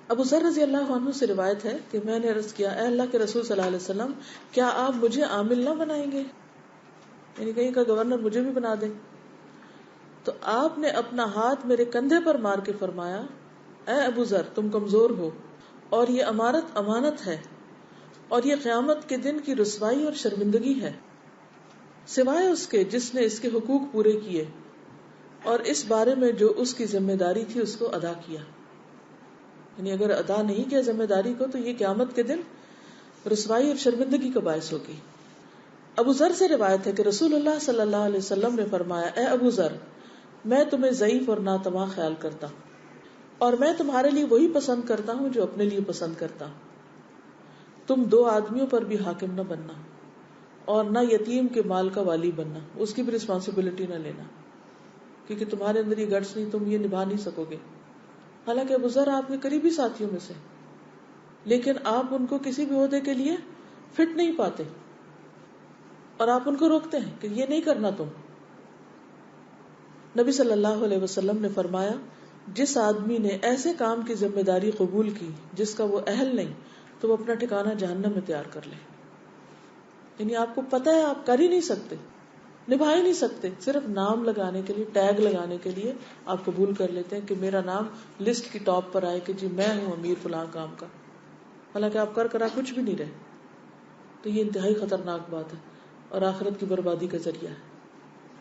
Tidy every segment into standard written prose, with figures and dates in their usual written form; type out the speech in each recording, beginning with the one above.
ابو ذر رضی اللہ عنہ سے روایت ہے کہ میں نے عرض کیا اے اللہ کے رسول صلی اللہ علیہ وسلم کیا آپ مجھے عامل نہ بنائیں گے، یعنی کہیں کا گورنر مجھے بھی بنا دیں. تو آپ نے اپنا ہاتھ میرے کندھے پر مار کے فرمایا اے ابو ذر تم کمزور ہو اور یہ امارت امانت ہے اور یہ قیامت کے دن کی رسوائی اور شرمندگی ہے، سوائے اس کے جس نے اس کے حقوق پورے کیے اور اس بارے میں جو اس کی ذمہ داری تھی اس کو ادا کیا. یعنی اگر ادا نہیں کیا ذمہ داری کو تو یہ قیامت کے دن رسوائی اور شرمندگی کا باعث ہوگی. ابو ذر سے روایت ہے کہ رسول اللہ صلی اللہ علیہ وسلم نے فرمایا اے ابو ذر میں تمہیں ضعیف اور ناتواں خیال کرتا ہوں اور میں تمہارے لیے وہی پسند کرتا ہوں جو اپنے لیے پسند کرتا ہوں. تم دو آدمیوں پر بھی حاکم نہ بننا اور نہ یتیم کے مال کا والی بننا، اس کی بھی رسپانسبلٹی نہ لینا، کیونکہ تمہارے اندر یہ گٹس نہیں، تم یہ نبھا نہیں سکو گے. حالانکہ ابو ذر آپ کے قریبی ساتھیوں میں سے، لیکن آپ ان کو کسی بھی عہدے کے لیے فٹ نہیں پاتے اور آپ ان کو روکتے ہیں کہ یہ نہیں کرنا تم. نبی صلی اللہ علیہ وسلم نے فرمایا جس آدمی نے ایسے کام کی ذمہ داری قبول کی جس کا وہ اہل نہیں تو وہ اپنا ٹھکانہ جہنم میں تیار کر لے. یعنی آپ کو پتہ ہے آپ کر ہی نہیں سکتے، نبھا ہی نہیں سکتے، صرف نام لگانے کے لیے، ٹیگ لگانے کے لیے آپ قبول کر لیتے ہیں کہ میرا نام لسٹ کی ٹاپ پر آئے کہ جی میں ہوں امیر فلاں کام کا، حالانکہ آپ کر کچھ بھی نہیں رہے. تو یہ انتہائی خطرناک بات ہے اور آخرت کی بربادی کا ذریعہ ہے.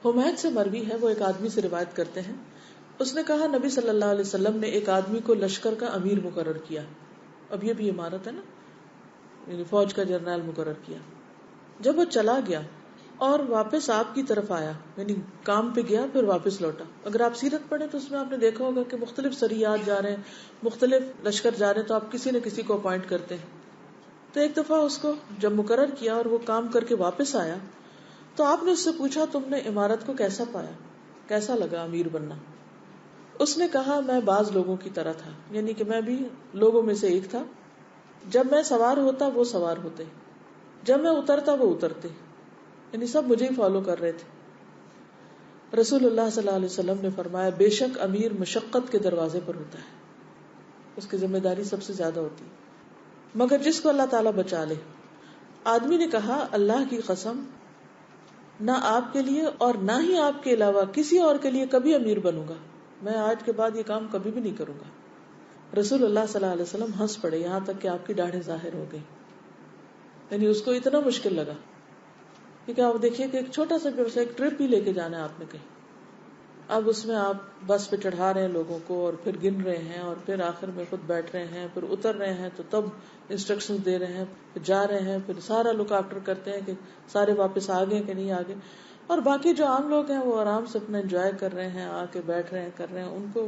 حمید سے مروی ہے، وہ ایک آدمی سے روایت کرتے ہیں، اس نے کہا نبی صلی اللہ علیہ وسلم نے ایک آدمی کو لشکر کا امیر مقرر کیا. اب یہ بھی عمارت ہے نا، یعنی فوج کا جرنیل مقرر کیا. جب وہ چلا گیا اور واپس آپ کی طرف آیا، یعنی کام پہ گیا پھر واپس لوٹا. اگر آپ سیرت پڑھیں تو اس میں آپ نے دیکھا ہوگا کہ مختلف سریات جا رہے ہیں، مختلف لشکر جا رہے ہیں، تو آپ کسی نہ کسی کو اپوائنٹ کرتے ہیں. تو ایک دفعہ اس کو جب مقرر کیا اور وہ کام کر کے واپس آیا تو آپ نے اس سے پوچھا تم نے عمارت کو کیسا پایا، کیسا لگا امیر بننا؟ اس نے کہا میں بعض لوگوں کی طرح تھا، یعنی کہ میں بھی لوگوں میں سے ایک تھا. جب میں سوار ہوتا وہ سوار ہوتے، جب میں اترتا وہ اترتے، یعنی سب مجھے ہی فالو کر رہے تھے. رسول اللہ صلی اللہ علیہ وسلم نے فرمایا بے شک امیر مشقت کے دروازے پر ہوتا ہے، اس کی ذمہ داری سب سے زیادہ ہوتی ہے، مگر جس کو اللہ تعالیٰ بچا لے. آدمی نے کہا اللہ کی قسم نہ آپ کے لیے اور نہ ہی آپ کے علاوہ کسی اور کے لیے کبھی امیر بنوں گا، میں آج کے بعد یہ کام کبھی بھی نہیں کروں گا. رسول اللہ صلی اللہ علیہ وسلم ہنس پڑے یہاں تک کہ آپ کی داڑھیں ظاہر ہو گئی. یعنی اس کو اتنا مشکل لگا، کیونکہ آپ دیکھیے کہ ایک چھوٹا سا ایک ٹرپ ہی لے کے جانا ہے آپ نے کہیں، اب اس میں آپ بس پہ چڑھا رہے ہیں لوگوں کو اور پھر گن رہے ہیں اور پھر آخر میں خود بیٹھ رہے ہیں، پھر اتر رہے ہیں تو تب انسٹرکشن دے رہے ہیں، پھر جا رہے ہیں، پھر سارا لک آفٹر کرتے ہیں کہ سارے واپس آگے کہ نہیں آگے. اور باقی جو عام لوگ ہیں وہ آرام سے اپنا انجوائے کر رہے ہیں، آ کے بیٹھ رہے ہیں، کر رہے ہیں، ان کو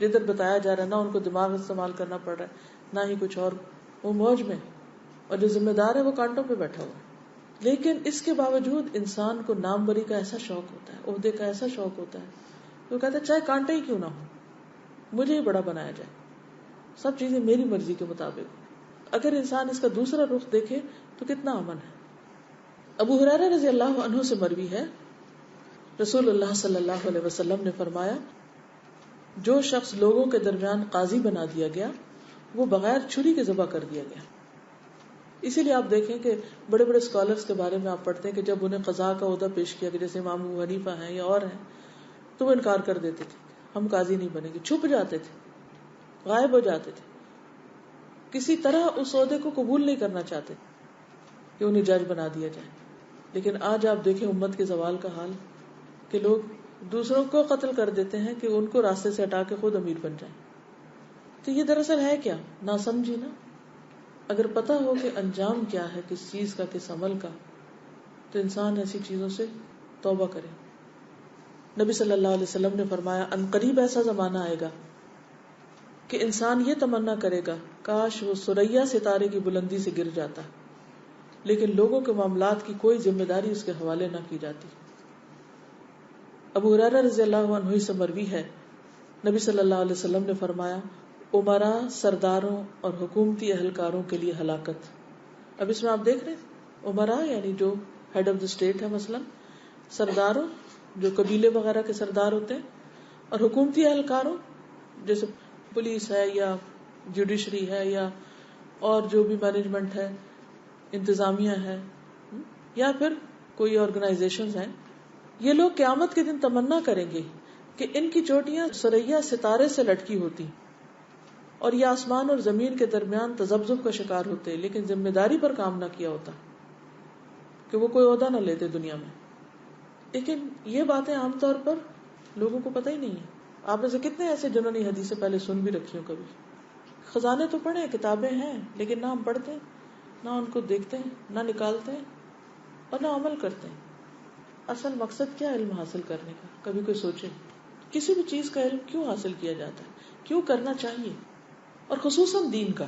جدھر بتایا جا رہا ہے نہ ان کو دماغ استعمال کرنا پڑ رہا ہے نہ ہی کچھ اور، وہ موج میں. اور جو ذمہ دار ہے وہ کانٹوں پہ بیٹھا ہوا ہے. لیکن اس کے باوجود انسان کو نام بری کا ایسا شوق ہوتا ہے، عہدے کا ایسا شوق ہوتا ہے، وہ کہتا ہے چاہے کانٹے ہی کیوں نہ ہو مجھے ہی بڑا بنایا جائے، سب چیزیں میری مرضی کے مطابق. اگر انسان اس کا دوسرا رخ دیکھے تو کتنا امن ہے. ابو ہریرہ رضی اللہ عنہ سے مروی ہے رسول اللہ صلی اللہ علیہ وسلم نے فرمایا جو شخص لوگوں کے درمیان قاضی بنا دیا گیا وہ بغیر چھری کے ذبح کر دیا گیا. اسی لیے آپ دیکھیں کہ بڑے بڑے اسکالرس کے بارے میں آپ پڑھتے ہیں کہ جب انہیں قضاء کا عہدہ پیش کیا گیا، جیسے امام ابو حنیفہ ہیں یا اور ہیں، تو وہ انکار کر دیتے تھے، ہم قاضی نہیں بنیں گے، چھپ جاتے تھے، غائب ہو جاتے تھے، کسی طرح اس عہدے کو قبول نہیں کرنا چاہتے کہ انہیں جج بنا دیا جائے. لیکن آج آپ دیکھیں امت کے زوال کا حال کہ لوگ دوسروں کو قتل کر دیتے ہیں کہ ان کو راستے سے ہٹا کے خود امیر بن جائیں. تو یہ دراصل ہے کیا؟ نہ سمجھی نا. اگر پتا ہو کہ انجام کیا ہے کس چیز کا، کس عمل کا، تو انسان ایسی چیزوں سے توبہ کرے. نبی صلی اللہ علیہ وسلم نے فرمایا ان قریب ایسا زمانہ آئے گا کہ انسان یہ تمنا کرے گا کاش وہ ثریا ستارے کی بلندی سے گر جاتا، لیکن لوگوں کے معاملات کی کوئی ذمہ داری اس کے حوالے نہ کی جاتی. ابو ہریرہ رضی اللہ عنہ سے مروی ہے نبی صلی اللہ علیہ وسلم نے فرمایا امراء سرداروں اور حکومتی اہلکاروں کے لیے ہلاکت. اب اس میں آپ دیکھ رہے ہیں امراء یعنی جو ہیڈ آف دا اسٹیٹ ہے، مثلا سرداروں جو قبیلے وغیرہ کے سردار ہوتے ہیں، اور حکومتی اہلکاروں جیسے پولیس ہے یا جوڈیشری ہے یا اور جو بھی مینجمنٹ ہے، انتظامیہ ہے، یا پھر کوئی آرگنائزیشنز ہیں، یہ لوگ قیامت کے دن تمنا کریں گے کہ ان کی چوٹیاں ثریا ستارے سے لٹکی ہوتی اور یہ آسمان اور زمین کے درمیان تذبذب کا شکار ہوتے، لیکن ذمہ داری پر کام نہ کیا ہوتا کہ وہ کوئی عہدہ نہ لیتے دنیا میں. لیکن یہ باتیں عام طور پر لوگوں کو پتہ ہی نہیں ہے. آپ میں سے کتنے ایسے جنہوں نے حدیثیں پہلے سن بھی رکھی ہوں؟ کبھی خزانے تو پڑھے، کتابیں ہیں، لیکن نہ ہم پڑھتے ہیں، نہ ان کو دیکھتے ہیں، نہ نکالتے ہیں اور نہ عمل کرتے ہیں. اصل مقصد کیا علم حاصل کرنے کا؟ کبھی کوئی سوچے کسی بھی چیز کا علم کیوں حاصل کیا جاتا ہے، کیوں کرنا چاہیے، اور خصوصاً دین کا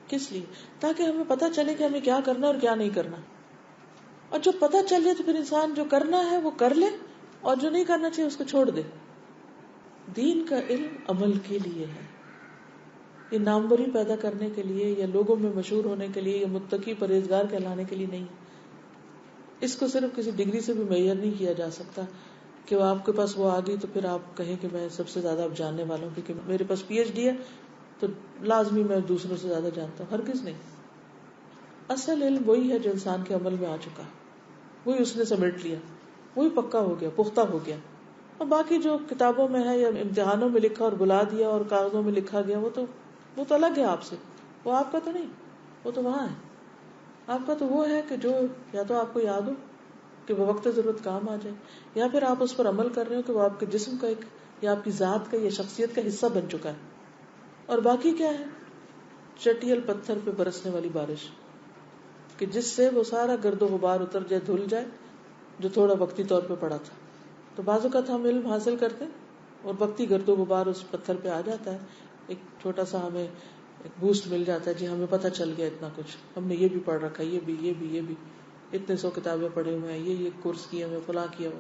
کس لیے؟ تاکہ ہمیں پتہ چلے کہ ہمیں کیا کرنا اور کیا نہیں کرنا. اور جب پتہ چل جائے تو پھر انسان جو کرنا ہے وہ کر لے اور جو نہیں کرنا چاہیے اس کو چھوڑ دے. دین کا علم عمل کے لیے ہے، یہ ناموری پیدا کرنے کے لیے یا لوگوں میں مشہور ہونے کے لیے یا متقی پرہیزگار کہلانے کے لیے نہیں. اس کو صرف کسی ڈگری سے بھی معیار نہیں کیا جا سکتا کہ وہ آپ کے پاس وہ آ گئی تو پھر آپ کہیں کہ میں سب سے زیادہ اب جاننے والا ہوں کیونکہ میرے پاس پی ایچ ڈی ہے تو لازمی میں دوسروں سے زیادہ جانتا ہوں. ہرگز نہیں. اصل علم وہی ہے جو انسان کے عمل میں آ چکا، وہی اس نے سمیٹ لیا، وہی پکا ہو گیا، پختہ ہو گیا. اور باقی جو کتابوں میں ہے یا امتحانوں میں لکھا اور بلا دیا اور کاغذوں میں لکھا گیا وہ تو الگ ہے آپ سے، وہ آپ کا تو نہیں، وہ تو وہاں ہے. آپ کا تو وہ ہے کہ جو یا تو آپ کو یاد ہو کہ وہ وقت ضرورت کام آ جائے، یا پھر آپ اس پر عمل کر رہے ہو کہ وہ آپ کے جسم کا ایک یا آپ کی ذات کا یا شخصیت کا حصہ بن چکا ہے. اور باقی کیا ہے؟ چٹیل پتھر پہ برسنے والی بارش کہ جس سے وہ سارا گرد و غبار اتر جائے، دھل جائے، جو تھوڑا وقتی طور پہ پڑا تھا. تو بعض اوقات ہم علم حاصل کرتے اور وقتی گرد و غبار اس پتھر پہ آ جاتا ہے، ایک چھوٹا سا ہمیں ایک بوسٹ مل جاتا ہے، جی ہمیں پتہ چل گیا اتنا کچھ، ہم نے یہ بھی پڑھ رکھا ہے، یہ بھی اتنے 100 کتابیں پڑھے ہوئے ہیں، یہ کورس کیے ہوئے، فلاں کیا ہوا.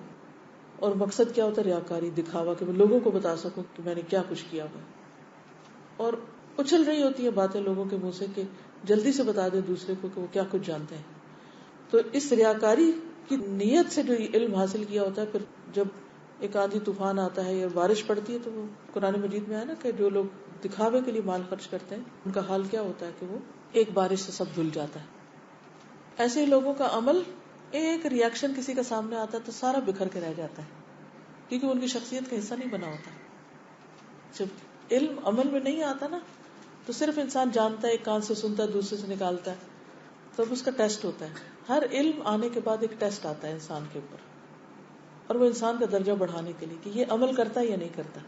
اور مقصد کیا ہوتا ہے؟ ریاکاری، دکھاوا، کہ میں لوگوں کو بتا سکوں کہ میں نے کیا کچھ کیا ہوا. اور اچھل رہی ہوتی ہیں باتیں لوگوں کے منہ سے کہ جلدی سے بتا دیں دوسرے کو کہ وہ کیا کچھ جانتے ہیں. تو اس ریاکاری کی نیت سے جو علم حاصل کیا ہوتا ہے، پھر جب ایک آندھی طوفان آتا ہے یا بارش پڑتی ہے تو وہ قرآن مجید میں ہے نا کہ جو لوگ دکھاوے کے لیے مال خرچ کرتے ہیں ان کا حال کیا ہوتا ہے کہ وہ ایک بارش سے سب دھل جاتا ہے. ایسے ہی لوگوں کا عمل، ایک ری ایکشن کسی کا سامنے آتا ہے تو سارا بکھر کے رہ جاتا ہے کیونکہ ان کی شخصیت کا حصہ نہیں بنا ہوتا. جب علم عمل میں نہیں آتا نا تو صرف انسان جانتا ہے، ایک کان سے سنتا ہے دوسرے سے نکالتا ہے، تب اس کا ٹیسٹ ہوتا ہے. ہر علم آنے کے بعد ایک ٹیسٹ آتا ہے انسان کے اوپر، اور وہ انسان کا درجہ بڑھانے کے لیے کہ یہ عمل کرتا ہے یا نہیں کرتا.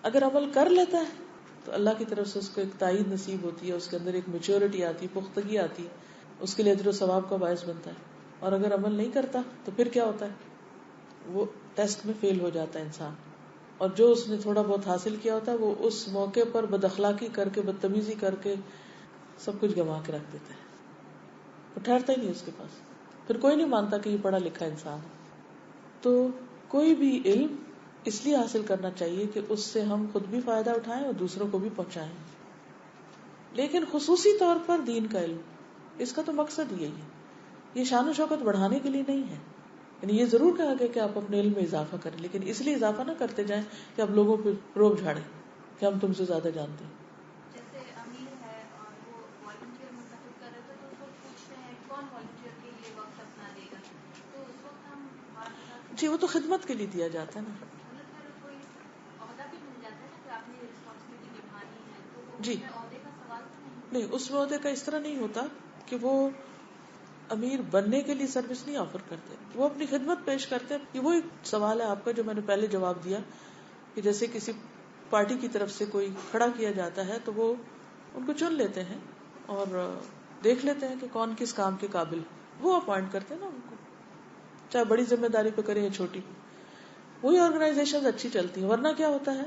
اگر عمل کر لیتا ہے تو اللہ کی طرف سے اس کو ایک تائید نصیب ہوتی ہے، اس کے اندر ایک میچورٹی آتی، پختگی آتی، اس کے لیے اجر و ثواب کا باعث بنتا ہے. اور اگر عمل نہیں کرتا تو پھر کیا ہوتا ہے؟ وہ ٹیسٹ میں فیل ہو جاتا ہے انسان، اور جو اس نے تھوڑا بہت حاصل کیا ہوتا ہے وہ اس موقع پر بد اخلاقی کر کے، بدتمیزی کر کے سب کچھ گنوا کے رکھ دیتا ہے. وہ ٹھہرتا ہی نہیں اس کے پاس، پھر کوئی نہیں مانتا کہ یہ پڑھا لکھا انسان ہے. تو کوئی بھی علم اس لیے حاصل کرنا چاہیے کہ اس سے ہم خود بھی فائدہ اٹھائیں اور دوسروں کو بھی پہنچائیں. لیکن خصوصی طور پر دین کا علم، اس کا تو مقصد یہی ہے. یہ شان و شوکت بڑھانے کے لیے نہیں ہے. یعنی یہ ضرور کہا گیا کہ آپ اپنے علم میں اضافہ کریں، لیکن اس لیے اضافہ نہ کرتے جائیں کہ آپ لوگوں پہ روب جھاڑیں کہ ہم تم سے زیادہ جانتے ہیں. جیسے امیر ہے اور وہ والنٹیئر منتخب کر رہے تھے تو اس وقت پوچھتے ہیں کون والنٹیئر کے لیے وقت اپنا دے گا، تو اس وقت ہم بات بتا جی وہ تو خدمت کے لیے دیا جاتا ہے نا. مطلب پھر کوئی عہدہ بھی مل جاتا ہے نا کہ آپ نے رسپانسبلٹی نبھانی ہے، تو وہ جی اس میں عہدے کا سوال تو نہیں؟ نہیں، اس میں عہدے کا اس طرح نہیں ہوتا کہ وہ امیر بننے کے لیے سروس نہیں آفر کرتے، وہ اپنی خدمت پیش کرتے ہیں. یہ وہی سوال ہے آپ کا جو میں نے پہلے جواب دیا کہ جیسے کسی پارٹی کی طرف سے کوئی کھڑا کیا جاتا ہے تو وہ ان کو چن لیتے ہیں اور دیکھ لیتے ہیں کہ کون کس کام کے قابل، وہ اپوائنٹ کرتے ہیں نا ان کو، چاہے بڑی ذمہ داری پہ کریں یا چھوٹی. وہی آرگنائزیشن اچھی چلتی ہیں. ورنہ کیا ہوتا ہے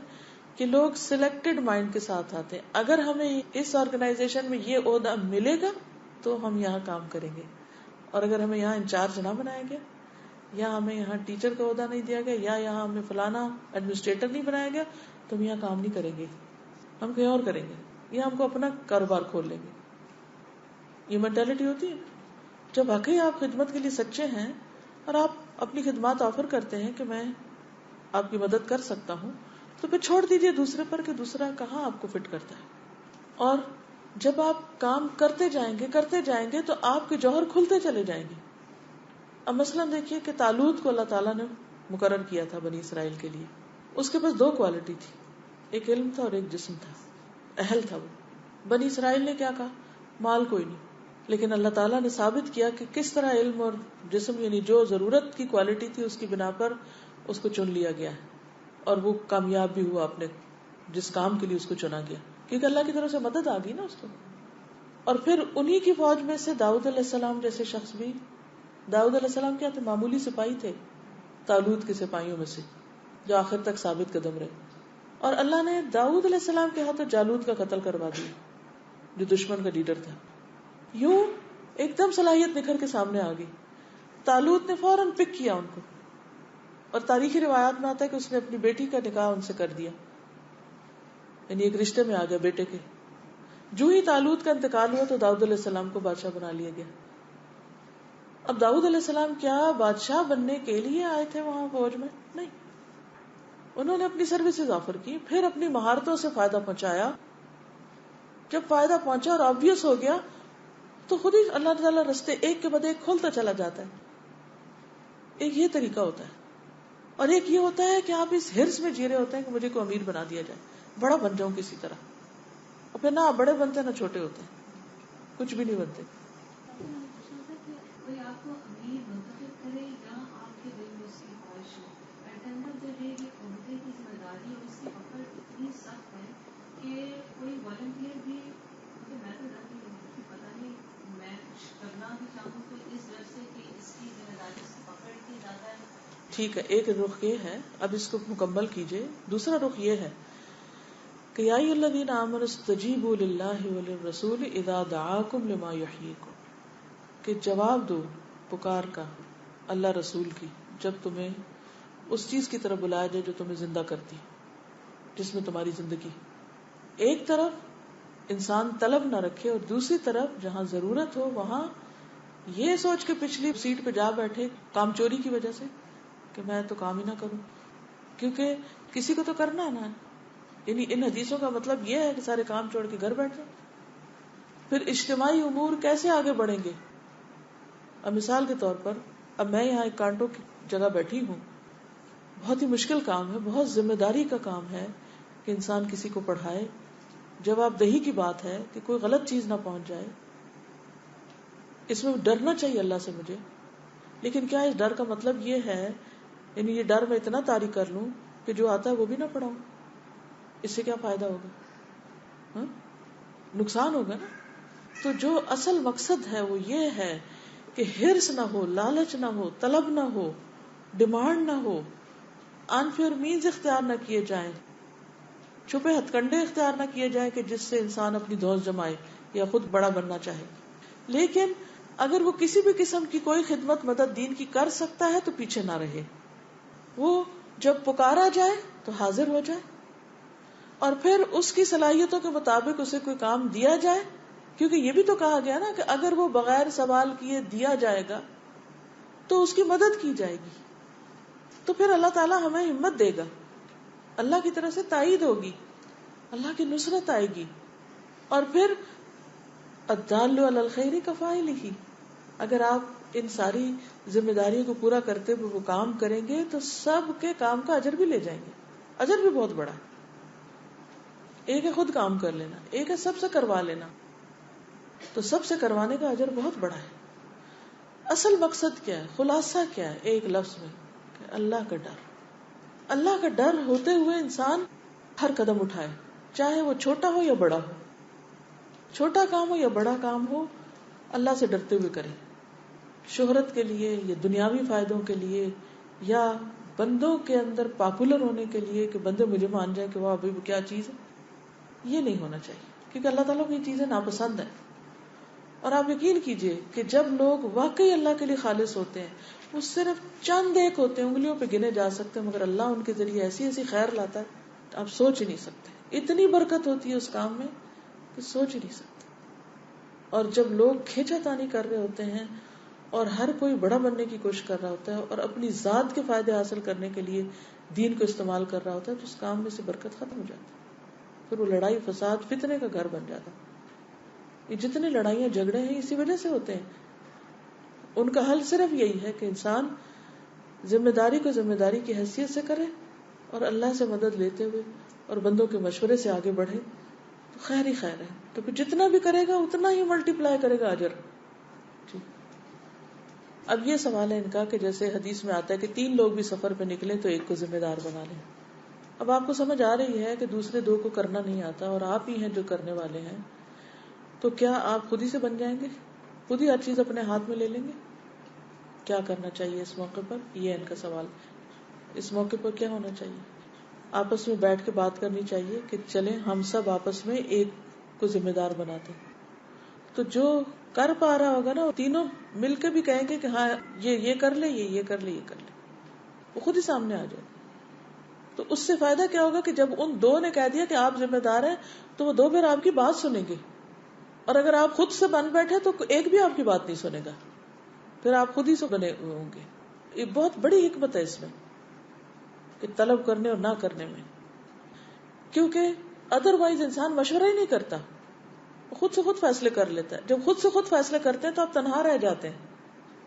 کہ لوگ سلیکٹڈ مائنڈ کے ساتھ آتے ہیں، اگر ہمیں اس آرگنائزیشن میں یہ عہدہ ملے گا تو ہم یہاں کام کریں گے، اور اگر ہمیں یہاں انچارج نہ بنایا گیا یا ہمیں یہاں ٹیچر کا عہدہ نہیں دیا گیا یا یہاں ہمیں فلانا ایڈمنسٹریٹر نہیں بنایا گیا تو ہم یہاں کام نہیں کریں گے، ہم کہیں اور کریں گے یا ہم کو اپنا کاروبار کھول لیں گے. یہ مینٹالٹی ہوتی ہے. جب واقعی آپ خدمت کے لیے سچے ہیں اور آپ اپنی خدمات آفر کرتے ہیں کہ میں آپ کی مدد کر سکتا ہوں، تو پھر چھوڑ دیجئے دوسرے پر کہ دوسرا کہاں آپ کو فٹ کرتا ہے. اور جب آپ کام کرتے جائیں گے تو آپ کے جوہر کھلتے چلے جائیں گے. اب مثلاً دیکھیے کہ طالوت کو اللہ تعالیٰ نے مقرر کیا تھا بنی اسرائیل کے لیے. اس کے پاس 2 کوالٹی تھی, ایک علم تھا اور ایک جسم تھا, اہل تھا وہ. بنی اسرائیل نے کیا کہا, مال کوئی نہیں, لیکن اللہ تعالیٰ نے ثابت کیا کہ کس طرح علم اور جسم, یعنی جو ضرورت کی کوالٹی تھی اس کی بنا پر اس کو چن لیا گیا ہے, اور وہ کامیاب بھی ہوا اپنے جس کام کے لیے اس کو چنا گیا, کیونکہ اللہ کی طرف سے مدد آ گئی نا اس کو. اور پھر انہی کی فوج میں سے داؤد علیہ السلام جیسے شخص بھی. داؤد علیہ السلام کیا تھے, معمولی سپاہی تھے طالوت کے سپاہیوں میں سے, جو آخر تک ثابت قدم رہے. اور اللہ نے داؤد علیہ السلام کے ہاتھوں جالوت کا قتل کروا دیا, جو دشمن کا لیڈر تھا. یوں ایک دم صلاحیت نکھر کے سامنے آ گئی. طالوت نے فوراً پک کیا ان کو, اور تاریخی روایات میں آتا ہے کہ اس نے اپنی بیٹی کا نکاح ان سے کر دیا, یعنی ایک رشتے میں آ گیا بیٹے کے. جو ہی طالوت کا انتقال ہوا تو داؤد علیہ السلام کو بادشاہ بنا لیا گیا. اب داؤد علیہ السلام کیا بادشاہ بننے کے لیے آئے تھے وہاں فوج میں؟ نہیں, انہوں نے اپنی سروسز آفر کی, پھر اپنی مہارتوں سے فائدہ پہنچایا. جب فائدہ پہنچا اور آبویس ہو گیا تو خود ہی اللہ تعالیٰ رستے ایک کے بعد ایک کھولتا چلا جاتا ہے. ایک یہ طریقہ ہوتا ہے, اور ایک یہ ہوتا ہے کہ آپ اس ہرس میں جی رہے ہوتے ہیں کہ مجھے کوئی امیر بنا دیا جائے, بڑا بن جاؤں کسی طرح, اور پھر نہ بڑے بنتے نہ چھوٹے ہوتے, کچھ بھی نہیں بنتے. کوئی آپ کو امیر منتخب کرے یا آپ کے دل میں اس کی خواہش ہو, at end of the day یہ عہدے کی ذمہ داری اور اس کی پکڑ اتنی سخت ہے کہ کوئی والنٹیئر بھی, کیونکہ میں تو ڈرتی ہوں کہ پتہ نہیں میں کچھ کرنا بھی چاہوں تو اس ڈر سے کہ اس کی ذمہ داری, اس کی پکڑ اتنی زیادہ ہے. ٹھیک ہے, ایک رخ یہ ہے, اب اس کو مکمل کیجئے. دوسرا رخ یہ ہے کہ یا ایھا الذین آمنوا استجیبوا للہ وللرسول اذا دعاکم لما یحییکم, کہ جواب دو پکار کا اللہ رسول کی جب تمہیں اس چیز کی طرف بلایا جائے جو تمہیں زندہ کرتی, جس میں تمہاری زندگی. ایک طرف انسان طلب نہ رکھے, اور دوسری طرف جہاں ضرورت ہو وہاں یہ سوچ کے پچھلی سیٹ پہ جا بیٹھے کام چوری کی وجہ سے کہ میں تو کام ہی نہ کروں, کیونکہ کسی کو تو کرنا ہے نا. یعنی ان حدیثوں کا مطلب یہ ہے کہ سارے کام چھوڑ کے گھر بیٹھ جائیں. پھر اجتماعی امور کیسے آگے بڑھیں گے؟ اب مثال کے طور پر, اب میں یہاں ایک کانٹوں کی جگہ بیٹھی ہوں, بہت ہی مشکل کام ہے, بہت ذمہ داری کا کام ہے کہ انسان کسی کو پڑھائے. جواب دہی کی بات ہے کہ کوئی غلط چیز نہ پہنچ جائے. اس میں ڈرنا چاہیے اللہ سے مجھے, لیکن کیا اس ڈر کا مطلب یہ ہے, یعنی یہ ڈر میں اتنا طاری کر لوں کہ جو آتا ہے وہ بھی نہ پڑھاؤں؟ اس سے کیا فائدہ ہوگا؟ نقصان ہوگا نا. تو جو اصل مقصد ہے وہ یہ ہے کہ ہرس نہ ہو, لالچ نہ ہو, طلب نہ ہو, ڈیمانڈ نہ ہو, انفیئر مینز اختیار نہ کیے جائیں, چھپے ہتھ کنڈے اختیار نہ کیے جائیں کہ جس سے انسان اپنی دھوس جمائے یا خود بڑا بننا چاہے. لیکن اگر وہ کسی بھی قسم کی کوئی خدمت مدد دین کی کر سکتا ہے تو پیچھے نہ رہے. وہ جب پکارا جائے تو حاضر ہو جائے, اور پھر اس کی صلاحیتوں کے مطابق اسے کوئی کام دیا جائے, کیونکہ یہ بھی تو کہا گیا نا کہ اگر وہ بغیر سوال کیے دیا جائے گا تو اس کی مدد کی جائے گی. تو پھر اللہ تعالیٰ ہمیں ہمت دے گا, اللہ کی طرف سے تائید ہوگی, اللہ کی نصرت آئے گی. اور پھر الدال علی الخیر کفاعلہ, اگر آپ ان ساری ذمہ داریوں کو پورا کرتے ہوئے وہ کام کریں گے تو سب کے کام کا اجر بھی لے جائیں گے. اجر بھی بہت بڑا ہے. ایک ہے خود کام کر لینا, ایک ہے سب سے کروا لینا. تو سب سے کروانے کا اجر بہت بڑا ہے. اصل مقصد کیا ہے, خلاصہ کیا ہے ایک لفظ میں, کہ اللہ کا ڈر. اللہ کا ڈر ہوتے ہوئے انسان ہر قدم اٹھائے, چاہے وہ چھوٹا ہو یا بڑا ہو, چھوٹا کام ہو یا بڑا کام ہو, اللہ سے ڈرتے ہوئے کرے. شہرت کے لیے یا دنیاوی فائدوں کے لیے یا بندوں کے اندر پاپولر ہونے کے لیے کہ بندے مجھے مان جائیں کہ وہ ابھی کیا چیز ہے, یہ نہیں ہونا چاہیے, کیونکہ اللہ تعالیٰ کو یہ چیزیں ناپسند ہیں. اور آپ یقین کیجئے کہ جب لوگ واقعی اللہ کے لیے خالص ہوتے ہیں, وہ صرف چند ایک ہوتے ہیں, انگلیوں پہ گنے جا سکتے ہیں, مگر اللہ ان کے ذریعے ایسی ایسی خیر لاتا ہے آپ سوچ ہی نہیں سکتے. اتنی برکت ہوتی ہے اس کام میں کہ سوچ ہی نہیں سکتے. اور جب لوگ کھینچا تانی کر رہے ہوتے ہیں اور ہر کوئی بڑا بننے کی کوشش کر رہا ہوتا ہے اور اپنی ذات کے فائدے حاصل کرنے کے لیے دین کو استعمال کر رہا ہوتا ہے, تو اس کام میں سے برکت ختم ہو جاتی ہے. پھر وہ لڑائی فساد فتنے کا گھر بن جاتا. یہ جتنے لڑائیاں جھگڑے ہیں اسی وجہ سے ہوتے ہیں. ان کا حل صرف یہی ہے کہ انسان ذمہ داری کو ذمہ داری کی حیثیت سے کرے اور اللہ سے مدد لیتے ہوئے اور بندوں کے مشورے سے آگے بڑھے تو خیر ہی خیر ہے. تو پھر جتنا بھی کرے گا اتنا ہی ملٹی پلائی کرے گا اجر. اب یہ سوال ہے ان کا کہ جیسے حدیث میں آتا ہے کہ 3 لوگ بھی سفر پہ نکلیں تو ایک کو ذمہ دار بنا لیں. اب آپ کو سمجھ آ رہی ہے کہ دوسرے 2 کو کرنا نہیں آتا اور آپ ہی ہیں جو کرنے والے ہیں, تو کیا آپ خود ہی سے بن جائیں گے, خود ہی ہر چیز اپنے ہاتھ میں لے لیں گے؟ کیا کرنا چاہیے اس موقع پر؟ یہ ان کا سوال. اس موقع پر کیا ہونا چاہیے؟ آپس میں بیٹھ کے بات کرنی چاہیے کہ چلیں ہم سب آپس میں ایک کو ذمہ دار بناتے ہیں. تو جو کر پا رہا ہوگا نا, وہ تینوں مل کے بھی کہیں گے کہ ہاں یہ کر لے, یہ کر لے, یہ کر لے, وہ خود ہی سامنے آ جائے. تو اس سے فائدہ کیا ہوگا کہ جب ان 2 نے کہہ دیا کہ آپ ذمہ دار ہیں تو وہ 2 پھر آپ کی بات سنیں گے. اور اگر آپ خود سے بن بیٹھے تو ایک بھی آپ کی بات نہیں سنے گا, پھر آپ خود ہی سے بنے ہوئے ہوں گے. یہ بہت بڑی حکمت ہے اس میں کہ طلب کرنے اور نہ کرنے میں, کیونکہ ادروائز انسان مشورہ ہی نہیں کرتا, خود سے خود فیصلے کر لیتا ہے. جب خود سے خود فیصلے کرتے ہیں تو آپ تنہا رہ جاتے ہیں.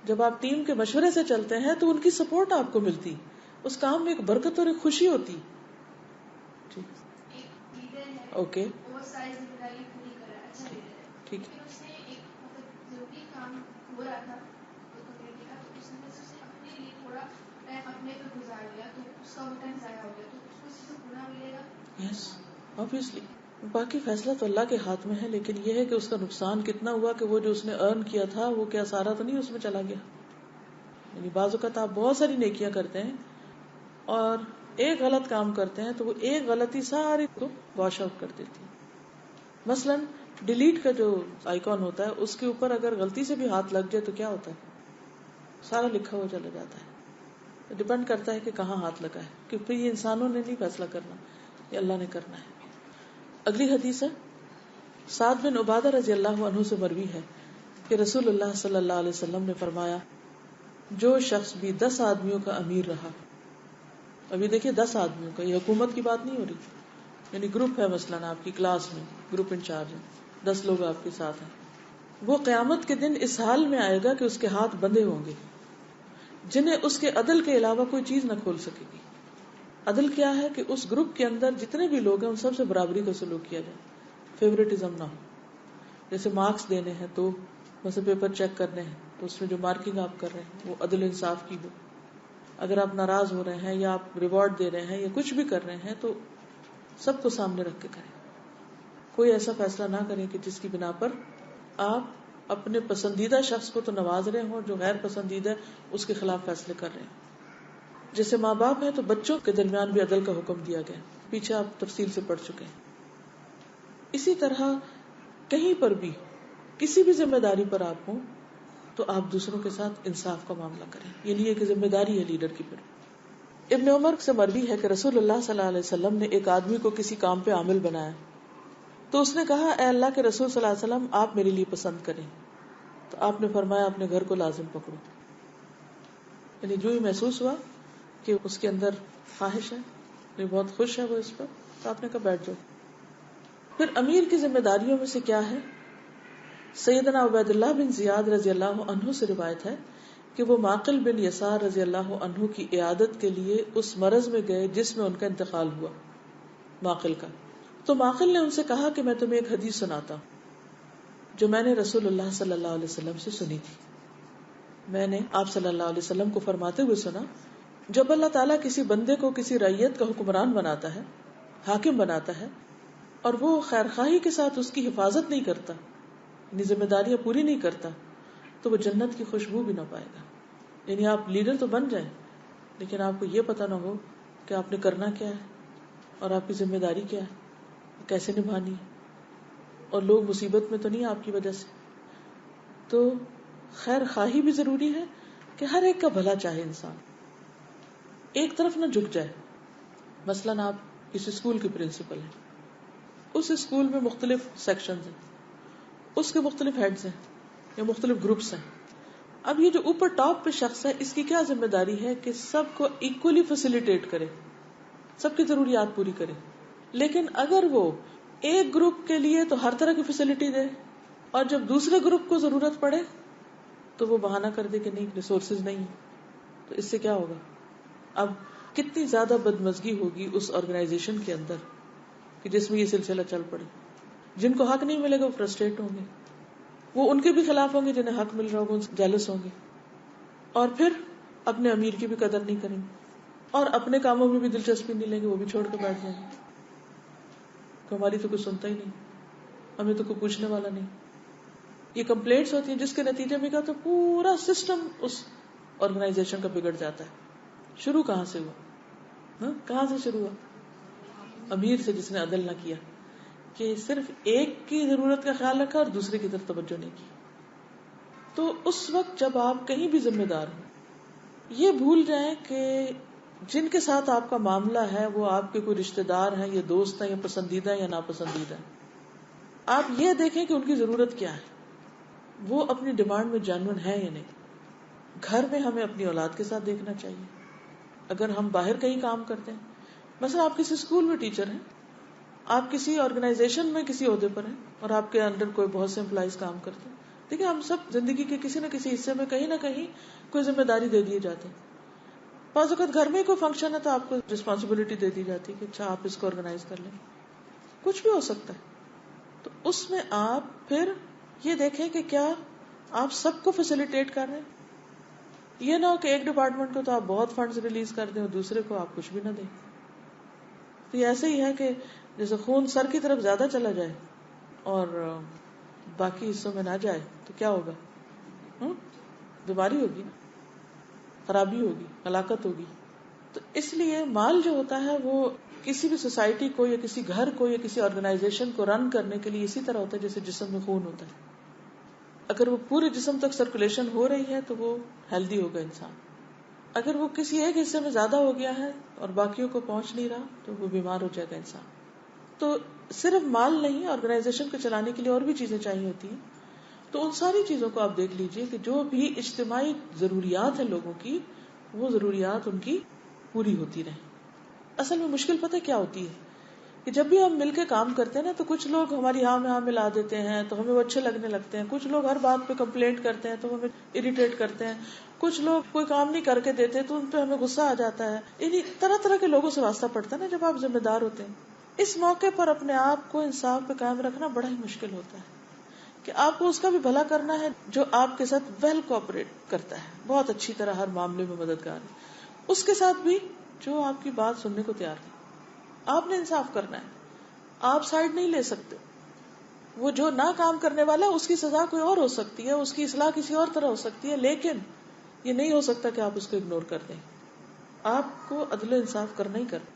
جب آپ ٹیم کے مشورے سے چلتے ہیں تو ان کی سپورٹ آپ کو ملتی, اس کام میں ایک برکت اور ایک خوشی ہوتی. اوکے ٹھیک ہے. یس obviously. باقی فیصلہ تو اللہ کے ہاتھ میں ہے, لیکن یہ ہے کہ اس کا نقصان کتنا ہوا کہ وہ جو اس نے ارن کیا تھا وہ کیا سارا تو نہیں اس میں چلا گیا. یعنی بعض اوقات آپ بہت ساری نیکیاں کرتے ہیں اور ایک غلط کام کرتے ہیں تو وہ ایک غلطی ساری کو واش آؤٹ کر دیتی ہے. مثلا ڈیلیٹ کا جو آئیکن ہوتا ہے اس کے اوپر اگر غلطی سے بھی ہاتھ لگ جائے تو کیا ہوتا ہے, سارا لکھا ہوا چلا جاتا ہے. ڈپینڈ کرتا ہے کہ کہاں ہاتھ لگا ہے, کیونکہ یہ انسانوں نے نہیں فیصلہ کرنا, یہ اللہ نے کرنا ہے. اگلی حدیث ہے سعد بن عبادہ رضی اللہ عنہ سے مروی ہے کہ رسول اللہ صلی اللہ علیہ وسلم نے فرمایا, جو شخص بھی 10 آدمیوں کا امیر رہا. ابھی دیکھیے 10 آدمیوں کا, یہ حکومت کی بات نہیں ہو رہی, یعنی گروپ ہے, مثلاً آپ کی کلاس میں گروپ انچارج ہے, 10 لوگ آپ کے ساتھ ہیں. وہ قیامت کے دن اس حال میں آئے گا کہ اس کے ہاتھ بندھے ہوں گے جنہیں اس کے عدل کے علاوہ کوئی چیز نہ کھول سکے گی. عدل کیا ہے کہ اس گروپ کے اندر جتنے بھی لوگ ہیں ان سب سے برابری کا سلوک کیا جائے, فیوریٹزم نہ ہو. جیسے مارکس دینے ہیں تو ویسے پیپر چیک کرنے ہیں تو اس میں جو مارکنگ آپ کر رہے ہیں وہ عدل انصاف کی ہو. اگر آپ ناراض ہو رہے ہیں یا آپ ریوارڈ دے رہے ہیں یا کچھ بھی کر رہے ہیں تو سب کو سامنے رکھ کے کریں. کوئی ایسا فیصلہ نہ کریں کہ جس کی بنا پر آپ اپنے پسندیدہ شخص کو تو نواز رہے ہوں, جو غیر پسندیدہ اس کے خلاف فیصلے کر رہے ہیں. جیسے ماں باپ ہیں تو بچوں کے درمیان بھی عدل کا حکم دیا گیا, پیچھے آپ تفصیل سے پڑھ چکے ہیں. اسی طرح کہیں پر بھی کسی بھی ذمہ داری پر آپ ہوں تو آپ دوسروں کے ساتھ انصاف کا معاملہ کریں. یہ نہیں ہے کہ ذمہ داری ہے لیڈر کی. پھر ابن عمر سے مروی ہے کہ رسول اللہ صلی اللہ علیہ وسلم نے ایک آدمی کو کسی کام پہ عامل بنایا تو اس نے کہا, اے اللہ کے رسول صلی اللہ علیہ وسلم آپ میرے لیے پسند کریں. تو آپ نے فرمایا اپنے گھر کو لازم پکڑو. یعنی جو ہی محسوس ہوا کہ اس کے اندر خواہش ہے, یہ بہت خوش ہے وہ اس پر, تو آپ نے کہا بیٹھ جاؤ. پھر امیر کی ذمہ داریوں میں سے کیا ہے, سیدنا عبید اللہ بن زیاد رضی اللہ عنہ سے روایت ہے کہ وہ معقل بن یسار رضی اللہ عنہ کی عیادت کے لیے اس مرض میں گئے جس میں ان کا انتقال ہوا, معقل کا. تو معقل نے ان سے کہا کہ میں تمہیں ایک حدیث سناتا ہوں جو میں نے رسول اللہ صلی اللہ علیہ وسلم سے سنی تھی. میں نے آپ صلی اللہ علیہ وسلم کو فرماتے ہوئے سنا, جب اللہ تعالیٰ کسی بندے کو کسی رعیت کا حکمران بناتا ہے, حاکم بناتا ہے, اور وہ خیرخواہی کے ساتھ اس کی حفاظت نہیں کرتا, یعنی ذمہ داریاں پوری نہیں کرتا, تو وہ جنت کی خوشبو بھی نہ پائے گا. یعنی آپ لیڈر تو بن جائیں لیکن آپ کو یہ پتا نہ ہو کہ آپ نے کرنا کیا ہے اور آپ کی ذمہ داری کیا ہے, کیسے نبھانی ہے, اور لوگ مصیبت میں تو نہیں آپ کی وجہ سے. تو خیر خواہی بھی ضروری ہے کہ ہر ایک کا بھلا چاہے انسان, ایک طرف نہ جھک جائے. مثلاً آپ کسی اسکول کے پرنسپل ہیں, اس اسکول میں مختلف سیکشنز ہیں, اس کے مختلف ہیڈز ہیں یا مختلف گروپس ہیں. اب یہ جو اوپر ٹاپ پہ شخص ہے اس کی کیا ذمہ داری ہے کہ سب کو ایکولی فیسیلیٹیٹ کرے, سب کی ضروریات پوری کرے. لیکن اگر وہ ایک گروپ کے لیے تو ہر طرح کی فیسلٹی دے اور جب دوسرے گروپ کو ضرورت پڑے تو وہ بہانہ کر دے کہ نہیں ریسورسز نہیں، تو اس سے کیا ہوگا؟ اب کتنی زیادہ بدمزگی ہوگی اس آرگنائزیشن کے اندر کہ جس میں یہ سلسلہ چل پڑے. جن کو حق نہیں ملے گا وہ فرسٹریٹ ہوں گے، وہ ان کے بھی خلاف ہوں گے، جنہیں حق مل رہا ہوگا ان سے جیلس ہوں گے، اور پھر اپنے امیر کی بھی قدر نہیں کریں گے اور اپنے کاموں میں بھی دلچسپی نہیں لیں گے، وہ بھی چھوڑ کے بیٹھ جائیں گے کہ ہماری تو کوئی سنتا ہی نہیں، ہمیں تو کوئی پوچھنے والا نہیں. یہ کمپلینٹس ہوتی ہیں جس کے نتیجے میں کیا تو پورا سسٹم اس آرگنائزیشن کا بگڑ جاتا ہے. شروع کہاں سے ہوا؟ کہاں سے شروع ہوا؟ امیر سے جس نے عدل نہ کیا، کہ صرف ایک کی ضرورت کا خیال رکھا اور دوسرے کی طرف توجہ نہیں کی. تو اس وقت جب آپ کہیں بھی ذمہ دار ہوں، یہ بھول جائیں کہ جن کے ساتھ آپ کا معاملہ ہے وہ آپ کے کوئی رشتہ دار ہیں یا دوست ہیں یا پسندیدہ یا ناپسندیدہ ہیں. آپ یہ دیکھیں کہ ان کی ضرورت کیا ہے، وہ اپنی ڈیمانڈ میں جینوئن ہے یا نہیں. گھر میں ہمیں اپنی اولاد کے ساتھ دیکھنا چاہیے. اگر ہم باہر کہیں کام کرتے ہیں، مثلا آپ کسی اسکول میں ٹیچر ہیں، آپ کسی آرگنائزیشن میں کسی عہدے پر ہیں اور آپ کے انڈر کوئی بہت سے امپلائیز کام کرتے ہیں. دیکھیں ہم سب زندگی کے کسی نہ کسی حصے میں کہیں نہ کہیں کوئی ذمہ داری دے دیے جاتے ہیں. بعض اوقات گھر میں کوئی فنکشن ہے تو آپ کو رسپانسبلٹی دے دی جاتی ہے کہ اچھا آپ اس کو آرگنائز کر لیں، کچھ بھی ہو سکتا ہے. تو اس میں آپ پھر یہ دیکھیں کہ کیا آپ سب کو فیسیلیٹیٹ کر رہے ہیں. یہ نہ ہو کہ ایک ڈپارٹمنٹ کو تو آپ بہت فنڈز ریلیز کر دیں اور دوسرے کو آپ کچھ بھی نہ دیں. تو یہ ایسے ہی ہے کہ جیسے خون سر کی طرف زیادہ چلا جائے اور باقی حصوں میں نہ جائے تو کیا ہوگا؟ بیماری ہوگی، خرابی ہوگی، ہلاکت ہوگی. تو اس لیے مال جو ہوتا ہے وہ کسی بھی سوسائٹی کو یا کسی گھر کو یا کسی آرگنائزیشن کو رن کرنے کے لیے اسی طرح ہوتا ہے جیسے جسم میں خون ہوتا ہے. اگر وہ پورے جسم تک سرکولیشن ہو رہی ہے تو وہ ہیلدی ہوگا انسان. اگر وہ کسی ایک حصے میں زیادہ ہو گیا ہے اور باقیوں کو پہنچ نہیں رہا تو وہ بیمار ہو جائے گا انسان. تو صرف مال نہیں، آرگنائزیشن کو چلانے کے لیے اور بھی چیزیں چاہیے ہوتی ہیں. تو ان ساری چیزوں کو آپ دیکھ لیجئے کہ جو بھی اجتماعی ضروریات ہیں لوگوں کی، وہ ضروریات ان کی پوری ہوتی رہیں. اصل میں مشکل پتہ کیا ہوتی ہے کہ جب بھی ہم مل کے کام کرتے ہیں نا تو کچھ لوگ ہماری ہاں میں ہاں ملا دیتے ہیں تو ہمیں وہ اچھے لگنے لگتے ہیں. کچھ لوگ ہر بات پہ کمپلینٹ کرتے ہیں تو ہمیں اریٹیٹ کرتے ہیں. کچھ لوگ کوئی کام نہیں کر کے دیتے تو ان پہ ہمیں غصہ آ جاتا ہے. یعنی طرح طرح کے لوگوں سے واسطہ پڑتا ہے نا جب آپ ذمہ دار ہوتے ہیں. اس موقع پر اپنے آپ کو انصاف پہ قائم رکھنا بڑا ہی مشکل ہوتا ہے کہ آپ کو اس کا بھی بھلا کرنا ہے جو آپ کے ساتھ ویل کوآپریٹ کرتا ہے، بہت اچھی طرح ہر معاملے میں مددگار ہے. اس کے ساتھ بھی جو آپ کی بات سننے کو تیار ہے. آپ نے انصاف کرنا ہے، آپ سائڈ نہیں لے سکتے. وہ جو نہ کام کرنے والا ہے اس کی سزا کوئی اور ہو سکتی ہے، اس کی اصلاح کسی اور طرح ہو سکتی ہے، لیکن یہ نہیں ہو سکتا کہ آپ اس کو اگنور کر دیں. آپ کو عدل و انصاف کرنا ہی کرنا.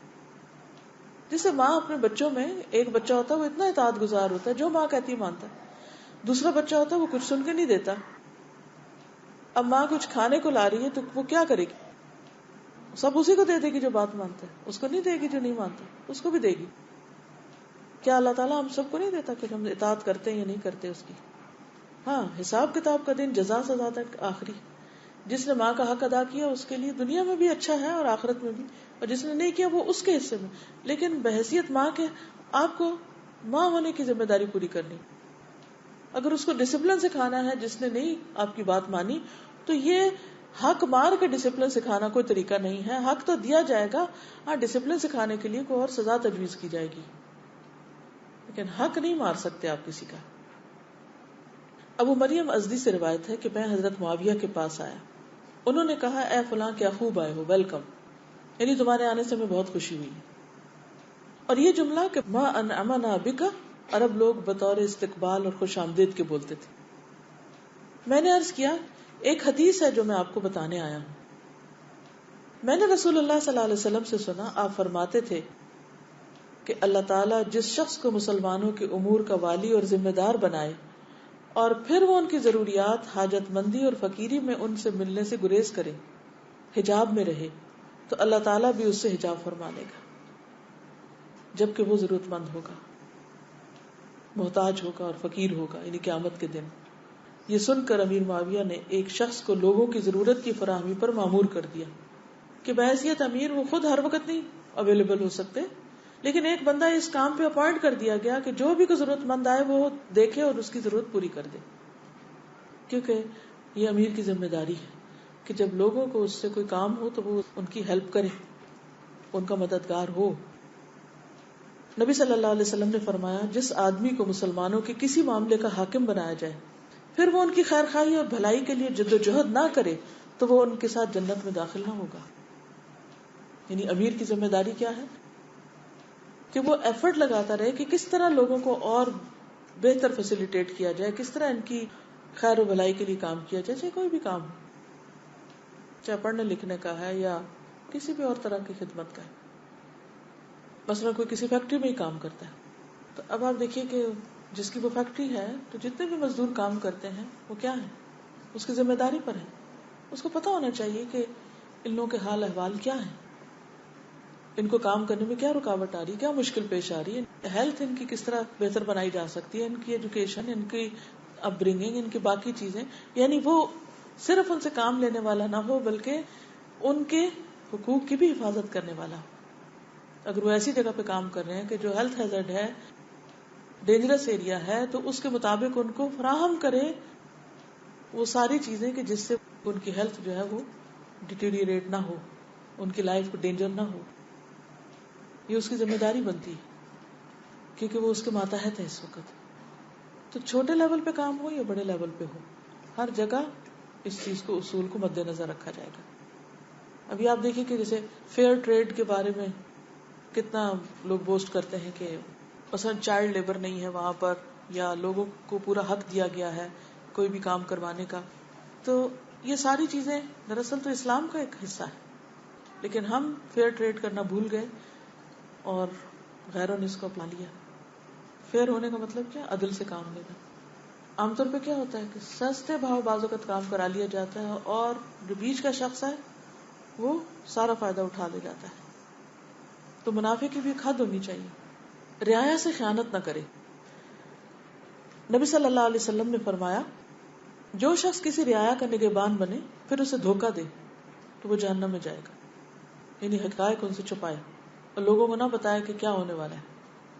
جیسے ماں اپنے بچوں میں، ایک بچہ ہوتا ہے وہ اتنا اطاعت گزار ہوتا ہے، جو ماں کہتی ہے مانتا ہے. دوسرا بچہ ہوتا ہے وہ کچھ سن کے نہیں دیتا. اب ماں کچھ کھانے کو لا رہی ہے تو وہ کیا کرے گی؟ سب اسی کو دے دے گی جو بات مانتا ہے، اس کو نہیں دے گی جو نہیں مانتا، اس کو بھی دے گی. کیا اللہ تعالیٰ ہم سب کو نہیں دیتا کہ ہم اطاعت کرتے ہیں یا نہیں کرتے اس کی؟ ہاں، حساب کتاب کا دن جزا سزا تک آخری. جس نے ماں کا حق ادا کیا اس کے لیے دنیا میں بھی اچھا ہے اور آخرت میں بھی، اور جس نے نہیں کیا وہ اس کے حصے میں. لیکن بحیثیت ماں کے آپ کو ماں ہونے کی ذمہ داری پوری کرنی. اگر اس کو ڈسپلن سکھانا ہے جس نے نہیں آپ کی بات مانی، تو یہ حق مار کے ڈسپلن سکھانا کوئی طریقہ نہیں ہے. حق تو دیا جائے گا، ہاں ڈسپلن سکھانے کے لیے کوئی اور سزا تجویز کی جائے گی، لیکن حق نہیں مار سکتے آپ کسی کا. ابو مریم ازدی سے روایت ہے کہ میں حضرت معاویہ کے پاس آیا. انہوں نے کہا اے فلاں کیا خوب آئے ہو، ویلکم، یعنی تمہارے آنے سے ہمیں بہت خوشی ہوئی. اور یہ جملہ کہ ما انعمنا بک عرب لوگ بطور استقبال اور خوش آمدید کے بولتے تھے. میں نے عرض کیا ایک حدیث ہے جو میں آپ کو بتانے آیا ہوں. میں نے رسول اللہ صلی اللہ علیہ وسلم سے سنا، آپ فرماتے تھے کہ اللہ تعالیٰ جس شخص کو مسلمانوں کے امور کا والی اور ذمہ دار بنائے اور پھر وہ ان کی ضروریات، حاجت مندی اور فقیری میں ان سے ملنے سے گریز کرے، حجاب میں رہے، تو اللہ تعالیٰ بھی اس سے حجاب فرما لے گا جبکہ وہ ضرورت مند ہوگا، محتاج ہوگا اور فقیر ہوگا، یعنی قیامت کے دن. یہ سن کر امیر معاویہ نے ایک شخص کو لوگوں کی ضرورت کی فراہمی پر مامور کر دیا کہ بحیثیت امیر وہ خود ہر وقت نہیں اویلیبل ہو سکتے، لیکن ایک بندہ اس کام پہ اپوائنٹ کر دیا گیا کہ جو بھی کوئی ضرورت مند آئے وہ دیکھے اور اس کی ضرورت پوری کر دے، کیونکہ یہ امیر کی ذمہ داری ہے کہ جب لوگوں کو اس سے کوئی کام ہو تو وہ ان کی ہیلپ کرے، ان کا مددگار ہو. نبی صلی اللہ علیہ وسلم نے فرمایا جس آدمی کو مسلمانوں کے کسی معاملے کا حاکم بنایا جائے پھر وہ ان کی خیر خواہی اور بھلائی کے لیے جد و جہد نہ کرے تو وہ ان کے ساتھ جنت میں داخل نہ ہوگا. یعنی امیر کی ذمہ داری کیا ہے کہ وہ ایفرٹ لگاتا رہے کہ کس طرح لوگوں کو اور بہتر فیسیلیٹیٹ کیا جائے، کس طرح ان کی خیر و بھلائی کے لیے کام کیا جائے، چاہے کوئی بھی کام ہو، چاہے پڑھنے لکھنے کا ہے یا کسی بھی اور طرح کی خدمت کا ہے. مثلا کوئی کسی فیکٹری میں ہی کام کرتا ہے تو اب آپ دیکھیے کہ جس کی وہ فیکٹری ہے تو جتنے بھی مزدور کام کرتے ہیں وہ کیا ہے، اس کی ذمہ داری پر ہے. اس کو پتا ہونا چاہیے کہ ان لوگوں کے حال احوال کیا ہیں، ان کو کام کرنے میں کیا رکاوٹ آ رہی، کیا مشکل پیش آ رہی ہے، ہیلتھ ان کی کس طرح بہتر بنائی جا سکتی ہے، ان کی ایجوکیشن، ان کی اپ برنگنگ، ان کی باقی چیزیں. یعنی وہ صرف ان سے کام لینے والا نہ ہو بلکہ ان کے حقوق کی بھی حفاظت کرنے والا ہو. اگر وہ ایسی جگہ پہ کام کر رہے ہیں کہ جو ہیلتھ ہیزارڈ ہے، ڈینجرس ایریا ہے، تو اس کے مطابق ان کو فراہم کرے وہ ساری چیزیں کہ جس سے ان کی ہیلتھ جو ہے وہ ڈیٹیریٹ نہ ہو، ان کی لائف کو ڈینجر نہ ہو. یہ اس کی ذمہ داری بنتی ہے کیونکہ وہ اس کے ماتحت ہے اس وقت. تو چھوٹے لیول پہ کام ہو یا بڑے لیول پہ ہو، ہر جگہ اس چیز کو، اصول کو مد نظر رکھا جائے گا. ابھی آپ دیکھیں کہ جیسے فیئر ٹریڈ کے بارے میں کتنا لوگ بوسٹ کرتے ہیں کہ مثلا چائلڈ لیبر نہیں ہے وہاں پر، یا لوگوں کو پورا حق دیا گیا ہے کوئی بھی کام کروانے کا. تو یہ ساری چیزیں دراصل تو اسلام کا ایک حصہ ہے، لیکن ہم فیئر ٹریڈ کرنا بھول گئے اور غیروں نے اس کو اپنا لیا. فیئر ہونے کا مطلب کیا؟ عدل سے کام لینا. عام طور پہ کیا ہوتا ہے کہ سستے بھاؤ بعض اوقات کام کرا لیا جاتا ہے اور جو بیچ کا شخص ہے وہ سارا فائدہ اٹھا لے جاتا ہے. تو منافع کی بھی ایک حد ہونی چاہیے. رعایا سے خیانت نہ کرے. نبی صلی اللہ علیہ وسلم نے فرمایا جو شخص کسی رعایا کا نگہبان بنے پھر اسے دھوکہ دے تو وہ جہنم میں جائے گا. یعنی حقائق ان سے چھپائے اور لوگوں کو نہ بتایا کہ کیا ہونے والا ہے.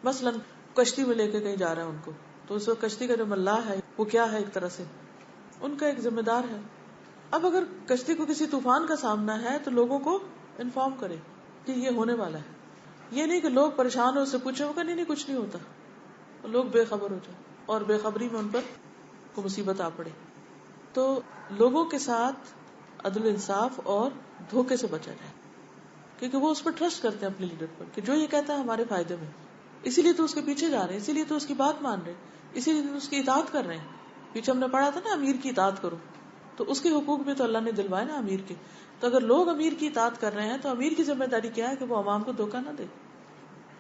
مثلا کشتی میں لے کے کہیں جا رہا ہے ان کو، تو اس وقت کشتی کا جو ملاح ہے وہ کیا ہے، ایک طرح سے ان کا ایک ذمہ دار ہے. اب اگر کشتی کو کسی طوفان کا سامنا ہے تو لوگوں کو انفارم کرے کہ یہ ہونے والا ہے. یہ نہیں کہ لوگ پریشان ہو، اس سے پوچھے ہوگا نہیں کچھ نہیں ہوتا، لوگ بے خبر ہو جائیں اور بے خبری میں ان پر کو مصیبت آ پڑے. تو لوگوں کے ساتھ عدل انصاف اور دھوکے سے بچا جائے، کیونکہ وہ اس پر ٹرسٹ کرتے ہیں اپنے لیڈر پر کہ جو یہ کہتا ہے ہمارے فائدے میں، اسی لیے تو اس کے پیچھے جا رہے ہیں، اسی لیے تو اس کی بات مان رہے ہیں، اسی لیے تو اس کی اطاعت کر رہے ہیں. پیچھے ہم نے پڑھا تھا نا امیر کی اطاعت کرو، تو اس کے حقوق بھی تو اللہ نے دلوائے نا امیر کے. تو اگر لوگ امیر کی اطاعت کر رہے ہیں تو امیر کی ذمہ داری کیا ہے کہ وہ عوام کو دھوکہ نہ دے.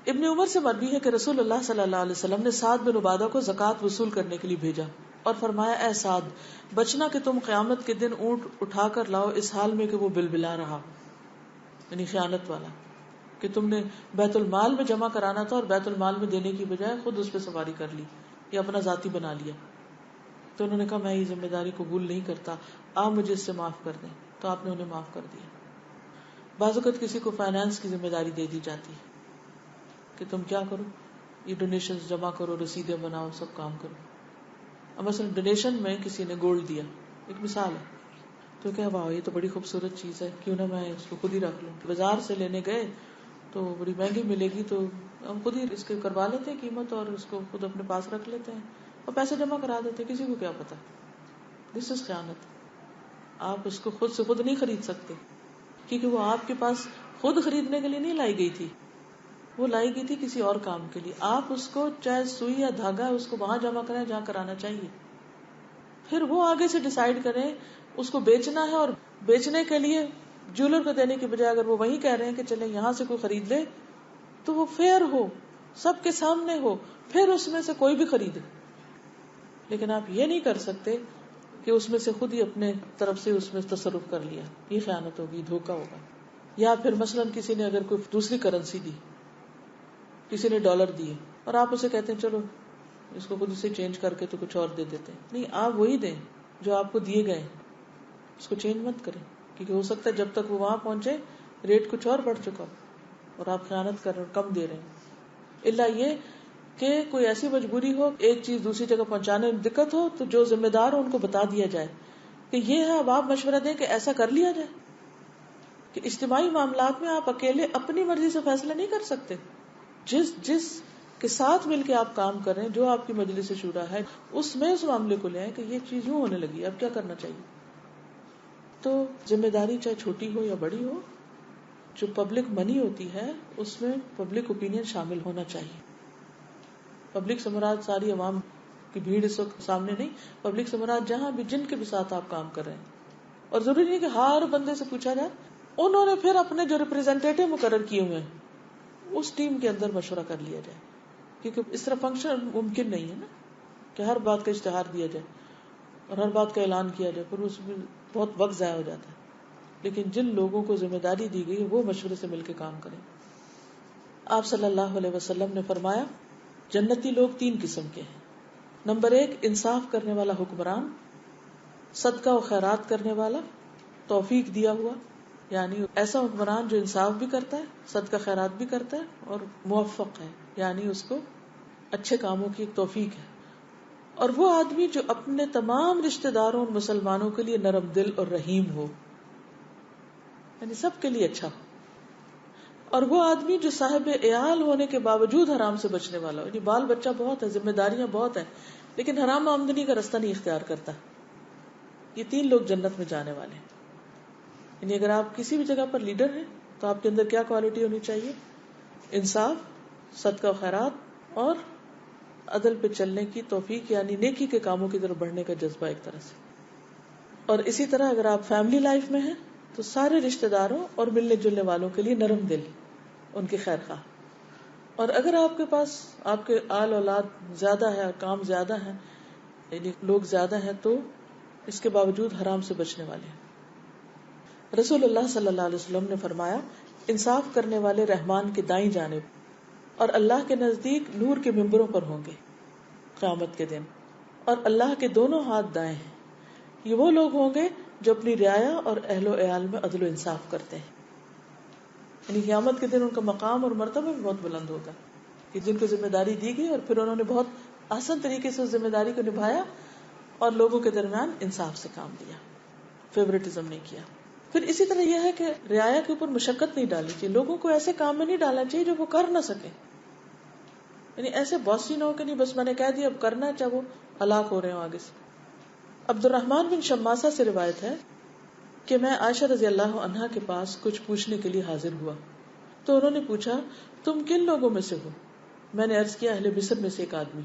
ابن عمر سے مروی ہے کہ رسول اللہ صلی اللہ علیہ وسلم نے سعد بن عبادہ کو زکوٰۃ وصول کرنے کے لیے بھیجا اور فرمایا اے سعد، بچنا کہ تم قیامت کے دن اونٹ اٹھا کر لاؤ اس حال میں کہ وہ بلبلا رہا ہو، یعنی خیانت والا، کہ تم نے بیت المال میں جمع کرانا تھا اور بیت المال میں دینے کی بجائے خود اس پہ سواری کر لی یا اپنا ذاتی بنا لیا. تو انہوں نے کہا میں یہ ذمہ داری قبول نہیں کرتا، آپ مجھے اس سے معاف کر دیں. تو آپ نے انہیں معاف کر دیا. بعض اوقات کسی کو فائنانس کی ذمہ داری دے دی جاتی ہے کہ تم کیا کرو، یہ ڈونیشن جمع کرو، رسیدیں بناؤ، سب کام کرو. اب مثلا ڈونیشن میں کسی نے گولڈ دیا، ایک مثال ہے، تو کہا واہ یہ تو بڑی خوبصورت چیز ہے، کیوں نہ میں اس کو خود ہی رکھ لوں. بازار سے لینے گئے تو بڑی مہنگی ملے گی تو ہم خود ہی اس کے کروا لیتے ہیں قیمت اور اس کو خود اپنے پاس رکھ لیتے ہیں اور پیسے جمع کرا دیتے ہیں، کسی کو کیا پتا. دس از خیانت. آپ اس کو خود سے خود نہیں خرید سکتے کیونکہ وہ آپ کے پاس خود خریدنے کے لیے نہیں لائی گئی تھی، وہ لائی گئی تھی کسی اور کام کے لیے. آپ اس کو چاہے سوئی یا دھاگا اس کو وہاں جمع کریں جہاں کرانا چاہیے، پھر وہ آگے سے ڈیسائیڈ کریں اس کو بیچنا ہے، اور بیچنے کے لیے جیولر کو دینے کی بجائے اگر وہ وہی کہہ رہے ہیں کہ چلے یہاں سے کوئی خرید لے تو وہ فیئر ہو، سب کے سامنے ہو، پھر اس میں سے کوئی بھی خریدے. لیکن آپ یہ نہیں کر سکتے کہ اس میں سے خود ہی اپنے طرف سے اس میں تصرف کر لیا، یہ خیانت ہوگی، دھوکا ہوگا. یا پھر مثلا کسی نے اگر کوئی دوسری کرنسی دی، کسی نے ڈالر دیے اور آپ اسے کہتے ہیں چلو اس کو خود سے چینج کر کے تو کچھ اور دے دیتے ہیں. نہیں، آپ وہی دیں جو آپ کو دیے گئے، اس کو چینج مت کریں، کیونکہ ہو سکتا ہے جب تک وہ وہاں پہنچے ریٹ کچھ اور بڑھ چکا اور آپ خیانت کر رہے ہیں، کم دے رہے ہیں. الا یہ کہ کوئی ایسی مجبوری ہو، ایک چیز دوسری جگہ پہنچانے میں دقت ہو، تو جو ذمہ دار ہو ان کو بتا دیا جائے کہ یہ ہے، اب آپ مشورہ دیں کہ ایسا کر لیا جائے. کہ اجتماعی معاملات میں آپ اکیلے اپنی مرضی سے فیصلہ نہیں کر سکتے. جس کے ساتھ مل کے آپ کام کر رہے ہیں، جو آپ کی مجلس شورا ہے، اس میں اس معاملے کو لے آئیں کہ یہ چیز یوں ہونے لگی، اب کیا کرنا چاہیے. تو ذمہ داری چاہے چھوٹی ہو یا بڑی ہو، جو پبلک منی ہوتی ہے اس میں پبلک اوپینین شامل ہونا چاہیے. پبلک سے مراد ساری عوام کی بھیڑ اس وقت سامنے نہیں، پبلک سے مراد جہاں بھی جن کے بھی ساتھ آپ کام کر رہے ہیں. اور ضروری نہیں کہ ہر بندے سے پوچھا جائے. انہوں نے پھر اپنے جو ریپرزینٹیٹو مقرر کیے ہوئے ہیں اس ٹیم کے اندر مشورہ کر لیا جائے، کیونکہ اس طرح فنکشن ممکن نہیں ہے نا کہ ہر بات کا اشتہار دیا جائے اور ہر بات کا اعلان کیا جائے، پھر اس میں بہت وقت ضائع ہو جاتا ہے. لیکن جن لوگوں کو ذمہ داری دی گئی وہ مشورے سے مل کے کام کریں. آپ صلی اللہ علیہ وسلم نے فرمایا جنتی لوگ 3 قسم کے ہیں. نمبر 1 انصاف کرنے والا حکمران، صدقہ و خیرات کرنے والا، توفیق دیا ہوا، یعنی ایسا حکمران جو انصاف بھی کرتا ہے، صدقہ خیرات بھی کرتا ہے اور موفق ہے، یعنی اس کو اچھے کاموں کی توفیق ہے. اور وہ آدمی جو اپنے تمام رشتہ داروں اور مسلمانوں کے لیے نرم دل اور رحیم ہو، یعنی سب کے لیے اچھا ہو. اور وہ آدمی جو صاحب عیال ہونے کے باوجود حرام سے بچنے والا ہو، یعنی بال بچہ بہت ہے، ذمہ داریاں بہت ہیں، لیکن حرام آمدنی کا راستہ نہیں اختیار کرتا. یہ 3 لوگ جنت میں جانے والے ہیں. یعنی اگر آپ کسی بھی جگہ پر لیڈر ہیں تو آپ کے اندر کیا کوالٹی ہونی چاہیے؟ انصاف، صدقہ و خیرات اور عدل پہ چلنے کی توفیق، یعنی نیکی کے کاموں کی طرف بڑھنے کا جذبہ ایک طرح سے. اور اسی طرح اگر آپ فیملی لائف میں ہیں تو سارے رشتہ داروں اور ملنے جلنے والوں کے لیے نرم دل، ان کی خیر خواہ. اور اگر آپ کے پاس آپ کے آل اولاد زیادہ ہے، کام زیادہ ہے، یعنی لوگ زیادہ ہیں، تو اس کے باوجود حرام سے بچنے والے ہیں. رسول اللہ صلی اللہ علیہ وسلم نے فرمایا انصاف کرنے والے رحمان کے دائیں جانب اور اللہ کے نزدیک نور کے ممبروں پر ہوں گے قیامت کے دن، اور اللہ کے دونوں ہاتھ دائیں ہیں. یہ وہ لوگ ہوں گے جو اپنی رعایا اور اہل و عیال میں عدل و انصاف کرتے ہیں. یعنی قیامت کے دن ان کا مقام اور مرتبہ بھی بہت بلند ہوگا کہ جن کو ذمہ داری دی گئی اور پھر انہوں نے بہت آسان طریقے سے اس ذمہ داری کو نبھایا اور لوگوں کے درمیان انصاف سے کام دیا، فیورٹزم نہیں کیا. پھر اسی طرح یہ ہے کہ رعایا کے اوپر مشقت نہیں ڈالنی چاہیے، لوگوں کو ایسے کام میں نہیں ڈالنا چاہیے جو وہ کر نہ سکیں. یعنی ایسے باسی نہ ہو کہ نہیں بس میں نے کہہ دیا اب کرنا ہے، چاہے وہ ہلاک ہو رہے ہوں آگے سے. عبد الرحمن بن شماسہ سے روایت ہے کہ میں عائشہ رضی اللہ عنہا کے پاس کچھ پوچھنے کے لیے حاضر ہوا تو انہوں نے پوچھا تم کن لوگوں میں سے ہو؟ میں نے عرض کیا اہل مصر میں سے ایک آدمی.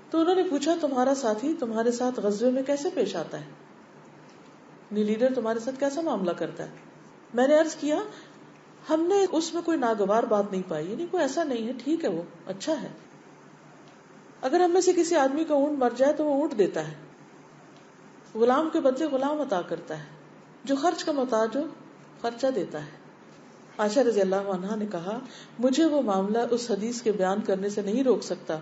تو انہوں نے پوچھا تمہارا ساتھی تمہارے ساتھ غزوے میں کیسے پیش آتا ہے، یعنی لیڈر تمہارے ساتھ کیسا معاملہ کرتا ہے؟ میں نے عرض کیا ہم نے اس میں کوئی ناگوار بات نہیں پائی، یعنی کوئی ایسا نہیں ہے، ٹھیک ہے وہ اچھا ہے. اگر ہم میں سے کسی آدمی کا اونٹ مر جائے تو وہ اونٹ دیتا ہے، غلام کے بدلے غلام عطا کرتا ہے، جو خرچ کا محتاج ہو خرچہ دیتا ہے. عائشہ رضی اللہ عنہا نے کہا مجھے وہ معاملہ اس حدیث کے بیان کرنے سے نہیں روک سکتا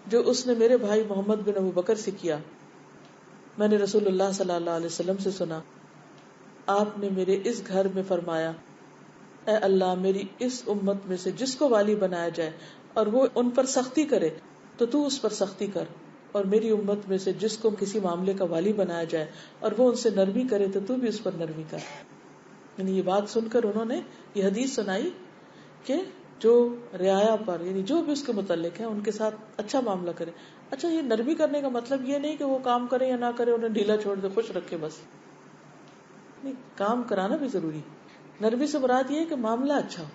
جو اس نے میرے بھائی محمد بن ابو بکر سے کیا. میں نے رسول اللہ صلی اللہ علیہ وسلم سے سنا، آپ نے میرے اس گھر میں فرمایا اے اللہ میری اس امت میں سے جس کو والی بنایا جائے اور وہ ان پر سختی کرے تو اس پر سختی کر، اور میری امت میں سے جس کو کسی معاملے کا والی بنایا جائے اور وہ ان سے نرمی کرے تو بھی اس پر نرمی کر. یعنی یہ بات سن کر انہوں نے یہ حدیث سنائی کہ جو رعایا پر، یعنی جو بھی اس کے متعلق ہے ان کے ساتھ اچھا معاملہ کرے. اچھا یہ نرمی کرنے کا مطلب یہ نہیں کہ وہ کام کرے یا نہ کرے انہیں ڈھیلا چھوڑ دے، خوش رکھے بس. نہیں، کام کرانا بھی ضروری. نرمی سے مراد یہ ہے کہ معاملہ اچھا ہو،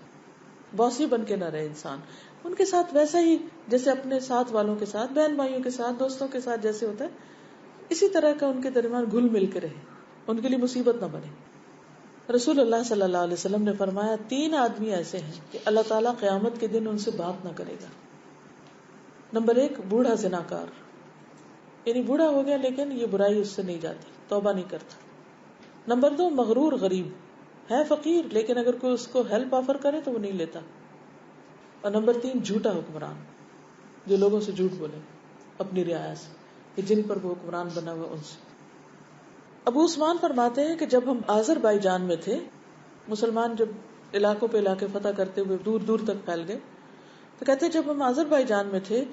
باسی بن کے نہ رہے انسان. ان کے ساتھ ویسا ہی جیسے اپنے ساتھ والوں کے ساتھ، بہن بھائیوں کے ساتھ، دوستوں کے ساتھ جیسے ہوتا ہے اسی طرح کا ان کے درمیان گھل مل کے رہے، ان کے لیے مصیبت نہ بنے. رسول اللہ صلی اللہ علیہ وسلم نے فرمایا 3 آدمی ایسے ہیں کہ اللہ تعالیٰ قیامت کے دن ان سے بات نہ کرے گا. نمبر 1 بوڑھا زناکار، یعنی بوڑھا ہو گیا لیکن یہ برائی اس سے نہیں جاتی، توبہ نہیں کرتا. نمبر 2 مغرور غریب، ہے فقیر لیکن اگر کوئی اس کو ہیلپ آفر کرے تو وہ نہیں لیتا. اور نمبر 3 جھوٹا حکمران، جو لوگوں سے جھوٹ بولے اپنی رعایا سے، کہ جن پر وہ حکمران بنا ہوا ان سے. ابو عثمان فرماتے ہیں کہ جب ہم آذربائیجان میں تھے، مسلمان جب علاقوں پہ علاقے فتح کرتے ہوئے دور دور تک پھیل گئے تو کہتے جب ہم آذربائیجان میں تھے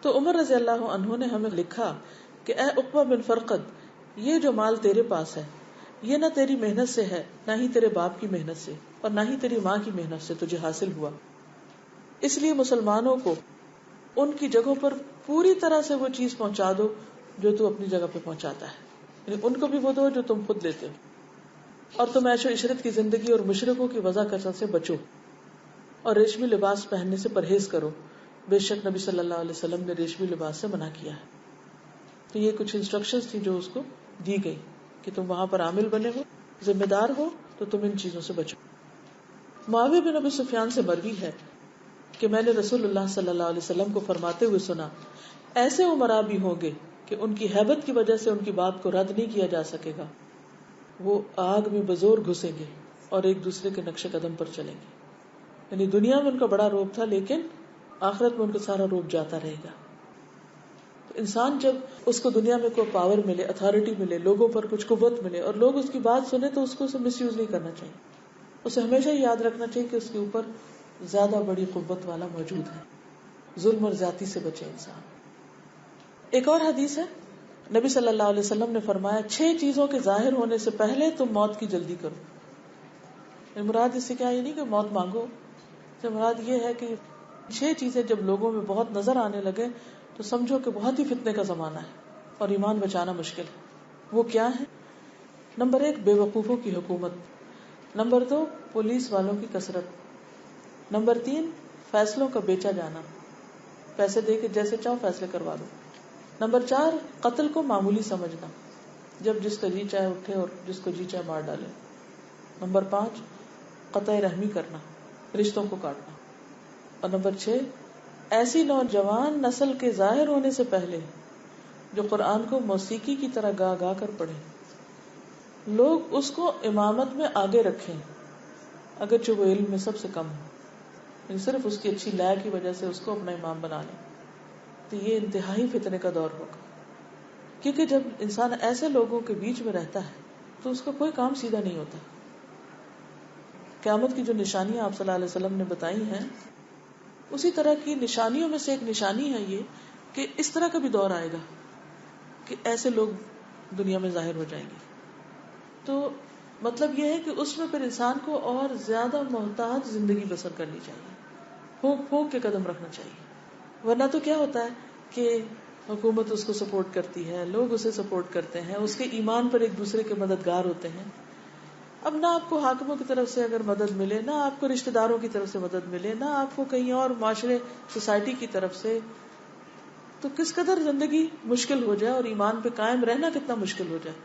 تو عمر رضی اللہ عنہ نے ہمیں لکھا کہ اے عقبہ بن فرقد، یہ جو مال تیرے پاس ہے یہ نہ تیری محنت سے ہے، نہ ہی تیرے باپ کی محنت سے، اور نہ ہی تیری ماں کی محنت سے تجھے حاصل ہوا، اس لیے مسلمانوں کو ان کی جگہوں پر پوری طرح سے وہ چیز پہنچا دو جو تو اپنی جگہ پہ پہنچاتا ہے، یعنی ان کو بھی وہ دو جو تم خود لیتے ہو، اور تم عیش و عشرت کی زندگی اور مشرکوں کی وضع کثرت سے بچو، اور ریشمی لباس پہننے سے پرہیز کرو، بے شک نبی صلی اللہ علیہ وسلم نے ریشمی لباس سے منع کیا ہے۔ تو یہ کچھ انسٹرکشنز تھی جو اس کو دی گئی کہ تم وہاں پر عامل بنے ہو، ذمہ دار ہو، تو تم ان چیزوں سے بچو۔ معاویہ بن ابی سفیان سے مروی ہے کہ میں نے رسول اللہ صلی اللہ علیہ وسلم کو فرماتے ہوئے سنا، ایسے امراء بھی ہوں گے کہ ان کی ہیبت کی وجہ سے ان کی بات کو رد نہیں کیا جا سکے گا، وہ آگ میں بزور گھسیں گے اور ایک دوسرے کے نقش قدم پر چلیں گے، یعنی دنیا میں ان کا بڑا روب تھا لیکن آخرت میں ان کا سارا روب جاتا رہے گا۔ تو انسان جب اس کو دنیا میں کوئی پاور ملے، اتھارٹی ملے، لوگوں پر کچھ قوت ملے اور لوگ اس کی بات سنیں تو اس کو مس یوز نہیں کرنا چاہیے، اسے ہمیشہ یاد رکھنا چاہیے کہ اس کے اوپر زیادہ بڑی قوت والا موجود ہے، ظلم اور زیادتی سے بچے انسان۔ ایک اور حدیث ہے، نبی صلی اللہ علیہ وسلم نے فرمایا 6 چیزوں کے ظاہر ہونے سے پہلے تم موت کی جلدی کرو۔ مراد اس سے کیا، یہ نہیں کہ موت مانگو، مراد یہ ہے کہ 6 چیزیں جب لوگوں میں بہت نظر آنے لگے تو سمجھو کہ بہت ہی فتنے کا زمانہ ہے اور ایمان بچانا مشکل ہے۔ وہ کیا ہے؟ نمبر 1 بے وقوفوں کی حکومت، نمبر 2 پولیس والوں کی کثرت، نمبر 3 فیصلوں کا بیچا جانا، پیسے دے کے جیسے چاہو فیصلے کروا دو، نمبر 4 قتل کو معمولی سمجھنا، جب جس کا جی چاہے اٹھے اور جس کو جی چاہے مار ڈالے، نمبر 5 قطع رحمی کرنا، رشتوں کو کاٹنا، اور نمبر 6 ایسی نوجوان نسل کے ظاہر ہونے سے پہلے جو قرآن کو موسیقی کی طرح گا گا کر پڑھے، لوگ اس کو امامت میں آگے رکھیں اگرچہ وہ علم میں سب سے کم ہو، یعنی صرف اس کی اچھی لے کی وجہ سے اس کو اپنا امام بنا لیں، تو یہ انتہائی فتنے کا دور ہوگا، کیونکہ جب انسان ایسے لوگوں کے بیچ میں رہتا ہے تو اس کا کوئی کام سیدھا نہیں ہوتا۔ قیامت کی جو نشانیاں آپ صلی اللہ علیہ وسلم نے بتائی ہیں، اسی طرح کی نشانیوں میں سے ایک نشانی ہے یہ کہ اس طرح کا بھی دور آئے گا کہ ایسے لوگ دنیا میں ظاہر ہو جائیں گے۔ تو مطلب یہ ہے کہ اس میں پھر انسان کو اور زیادہ محتاط زندگی بسر کرنی چاہیے، پھونک پھونک کے قدم رکھنا چاہیے، ورنہ تو کیا ہوتا ہے کہ حکومت اس کو سپورٹ کرتی ہے، لوگ اسے سپورٹ کرتے ہیں، اس کے ایمان پر ایک دوسرے کے مددگار ہوتے ہیں۔ اب نہ آپ کو حاکموں کی طرف سے اگر مدد ملے، نہ آپ کو رشتہ داروں کی طرف سے مدد ملے، نہ آپ کو کہیں اور معاشرے سوسائٹی کی طرف سے، تو کس قدر زندگی مشکل ہو جائے اور ایمان پہ قائم رہنا کتنا مشکل ہو جائے۔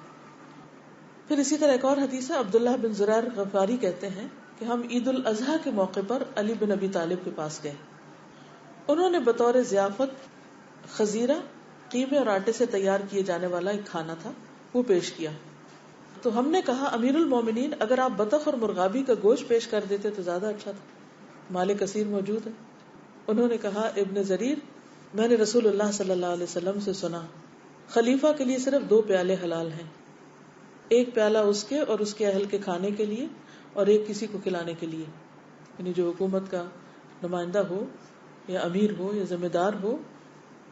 پھر اسی طرح ایک اور حدیث ہے، عبداللہ بن زرار غفاری کہتے ہیں کہ ہم عید الاضحیٰ کے موقع پر علی بن ابی طالب کے پاس گئے، انہوں نے بطور ضیافت خزیرہ، قیمے اور آٹے سے تیار کیے جانے والا ایک کھانا تھا، وہ پیش کیا، تو ہم نے کہا امیر المومنین اگر آپ بطخ اور مرغابی کا گوشت پیش کر دیتے تو زیادہ اچھا تھا، مال کثیر موجود ہے۔ انہوں نے کہا ابن زریر، میں نے رسول اللہ صلی اللہ علیہ وسلم سے سنا خلیفہ کے لیے صرف 2 پیالے حلال ہیں، ایک پیالہ اس کے اور اس کے اہل کے کھانے کے لیے اور ایک کسی کو کھلانے کے لیے، یعنی جو حکومت کا نمائندہ ہو یا امیر ہو یا ذمہ دار ہو،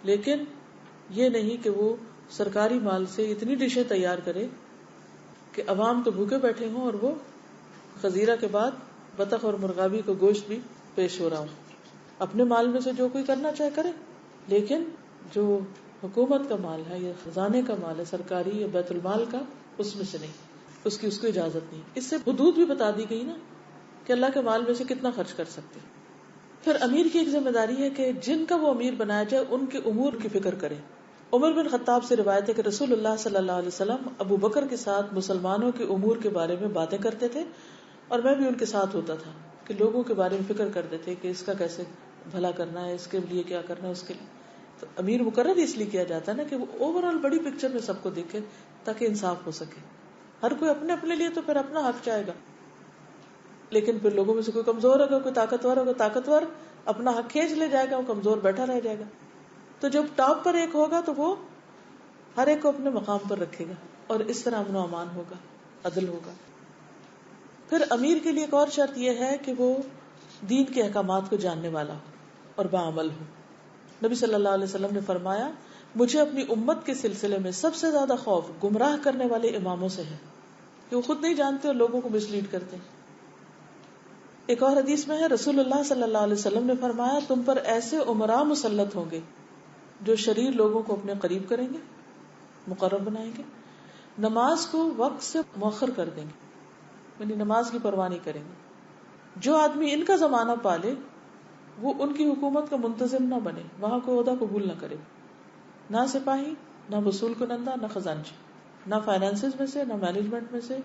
لیکن یہ نہیں کہ وہ سرکاری مال سے اتنی ڈشیں تیار کرے کہ عوام تو بھوکے بیٹھے ہوں اور وہ خزیرہ کے بعد بطخ اور مرغابی کو گوشت بھی پیش ہو رہا ہوں۔ اپنے مال میں سے جو کوئی کرنا چاہے کرے، لیکن جو حکومت کا مال ہے یا خزانے کا مال ہے سرکاری یا بیت المال کا، اس میں سے نہیں، اس کی اجازت نہیں۔ اس سے حدود بھی بتا دی گئی نا کہ اللہ کے مال میں سے کتنا خرچ کر سکتے۔ پھر امیر کی ایک ذمہ داری ہے کہ جن کا وہ امیر بنایا جائے ان کے امور کی فکر کرے۔ عمر بن خطاب سے روایت ہے کہ رسول اللہ صلی اللہ علیہ وسلم ابو بکر کے ساتھ مسلمانوں کے امور کے بارے میں باتیں کرتے تھے اور میں بھی ان کے ساتھ ہوتا تھا کہ لوگوں کے بارے میں فکر کرتے تھے کہ اس کا کیسے بھلا کرنا ہے، اس کے لیے کیا کرنا ہے، اس کے لیے۔ تو امیر مقرر اس لیے کیا جاتا ہے نا کہ وہ اوور آل بڑی پکچر میں سب کو دیکھے تاکہ انصاف ہو سکے۔ ہر کوئی اپنے اپنے لیے تو پھر اپنا حق چاہے گا، لیکن پھر لوگوں میں سے کوئی کمزور ہوگا، کوئی طاقتور ہوگا، طاقتور اپنا حق کھینچ لے جائے گا، وہ کمزور بیٹھا رہ جائے گا۔ تو جب ٹاپ پر ایک ہوگا تو وہ ہر ایک کو اپنے مقام پر رکھے گا اور اس طرح امن و امان ہوگا، عدل ہوگا۔ پھر امیر کے لیے ایک اور شرط یہ ہے کہ وہ دین کے احکامات کو جاننے والا ہو، اور باعمل ہوں. نبی صلی اللہ علیہ وسلم نے فرمایا مجھے اپنی امت کے سلسلے میں سب سے زیادہ خوف گمراہ کرنے والے اماموں سے ہے کہ وہ خود نہیں جانتے اور لوگوں کو مسلیڈ کرتے ہیں. ایک اور حدیث میں ہے رسول اللہ صلی اللہ علیہ وسلم نے فرمایا تم پر ایسے امراء مسلط ہوں گے جو شریر لوگوں کو اپنے قریب کریں گے، مقرب بنائیں گے، نماز کو وقت سے مؤخر کر دیں گے، یعنی نماز کی پرواہ نہیں کریں گے. جو آدمی ان کا زمانہ پالے وہ ان کی حکومت کا منتظم نہ بنے، وہاں کوئی عہدہ قبول نہ کرے، نہ سپاہی، نہ وصول کنندہ، نہ خزانچی، نہ فائنانسز میں سے، نہ مینجمنٹ میں سے،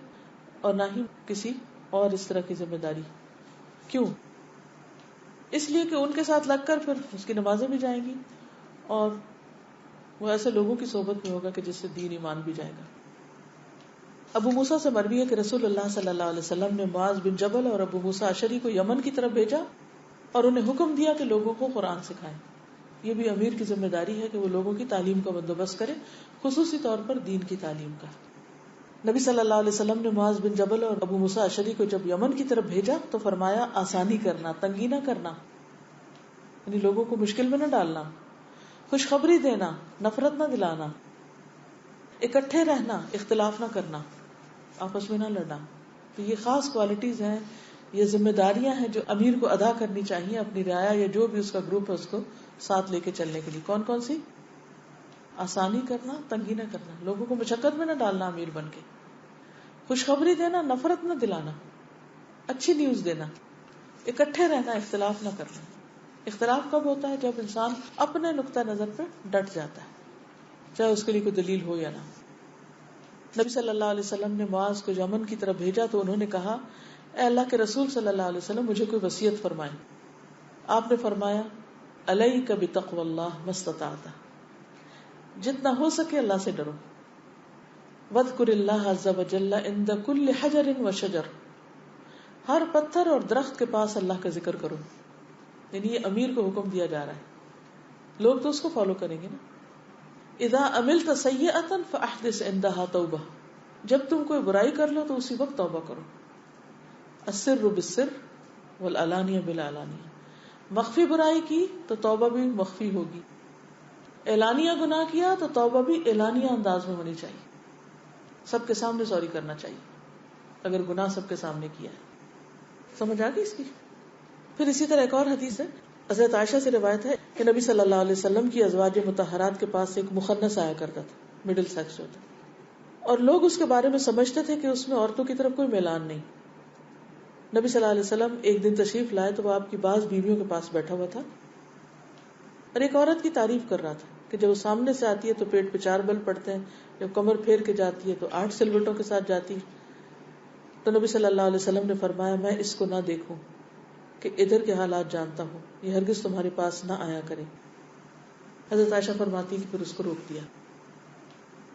اور نہ ہی کسی اور اس طرح کی ذمہ داری. کیوں؟ اس لیے کہ ان کے ساتھ لگ کر پھر اس کی نمازیں بھی جائیں گی اور وہ ایسے لوگوں کی صحبت میں ہوگا کہ جس سے دین ایمان بھی جائے گا. ابو موسیٰ سے مروی ہے کہ رسول اللہ صلی اللہ علیہ وسلم نے معاذ بن جبل اور ابو موسیٰ اشعری کو یمن کی طرف بھیجا اور انہیں حکم دیا کہ لوگوں کو قرآن سکھائیں. یہ بھی امیر کی ذمہ داری ہے کہ وہ لوگوں کی تعلیم کا بندوبست کرے، خصوصی طور پر دین کی تعلیم کا. نبی صلی اللہ علیہ وسلم نے معاذ بن جبل اور ابو موسیٰ اشعری کو جب یمن کی طرف بھیجا تو فرمایا آسانی کرنا، تنگی نہ کرنا، یعنی لوگوں کو مشکل میں نہ ڈالنا، خوشخبری دینا، نفرت نہ دلانا، اکٹھے رہنا، اختلاف نہ کرنا، آپس میں نہ لڑنا. تو یہ خاص کوالٹیز ہیں، یہ ذمہ داریاں ہیں جو امیر کو ادا کرنی چاہیے اپنی رعایا یا جو بھی اس کا گروپ ہے اس کو ساتھ لے کے چلنے کے لیے. کون کون سی؟ آسانی کرنا، تنگی نہ کرنا، لوگوں کو مشقت میں نہ ڈالنا امیر بن کے، خوشخبری دینا، نفرت نہ دلانا، اچھی نیوز دینا، اکٹھے رہنا، اختلاف نہ کرنا. اختلاف کب ہوتا ہے؟ جب انسان اپنے نقطہ نظر پہ ڈٹ جاتا ہے، چاہے اس کے لیے کوئی دلیل ہو یا نہ. نبی صلی اللہ علیہ وسلم نے معاذ کو یمن کی طرف بھیجا تو انہوں نے کہا اے اللہ کے رسول صلی اللہ علیہ وسلم مجھے کوئی وصیت فرمائیں. آپ نے فرمایا علیک بتقوی اللہ ما استطعت، جتنا ہو سکے اللہ سے ڈرو. واذکر اللہ عز وجل عند کل حجر وشجر، ہر پتھر اور درخت کے پاس اللہ کا ذکر کرو. یعنی یہ امیر کو حکم دیا جا رہا ہے، لوگ تو اس کو فالو کریں گے نا. اذا عملت سیئۃ فاحدث عندها توبہ، جب تم کوئی برائی کر لو تو اسی وقت توبہ کرو. السر بالسر والعلانیہ بالعلانیہ، مخفی برائی کی تو توبہ بھی مخفی ہوگی، اعلانیہ گناہ کیا تو توبہ بھی اعلانیہ انداز میں ہونی چاہیے، سب کے سامنے سوری کرنا چاہیے اگر گناہ سب کے سامنے کیا ہے. سمجھ آ گئی اس کی؟ پھر اسی طرح ایک اور حدیث ہے، حضرت عائشہ سے روایت ہے کہ نبی صلی اللہ علیہ وسلم کی ازواج مطہرات کے پاس ایک مخنث آیا کرتا تھا، مڈل سیکس ہوتا، اور لوگ اس کے بارے میں سمجھتے تھے کہ اس میں عورتوں کی طرف کوئی میلان نہیں. نبی صلی اللہ علیہ وسلم ایک دن تشریف لائے تو وہ آپ کی بعض بیویوں کے پاس بیٹھا ہوا تھا اور ایک عورت کی تعریف کر رہا تھا کہ جب وہ سامنے سے آتی ہے تو پیٹ پہ 4 بل پڑتے ہیں، جب کمر پھیر کے جاتی ہے تو 8 سلوٹوں کے ساتھ جاتی. تو نبی صلی اللہ علیہ وسلم نے فرمایا میں اس کو نہ دیکھوں کہ ادھر کے حالات جانتا ہوں، یہ ہرگز تمہارے پاس نہ آیا کرے. حضرت عائشہ فرماتی کہ پھر اس کو روک دیا.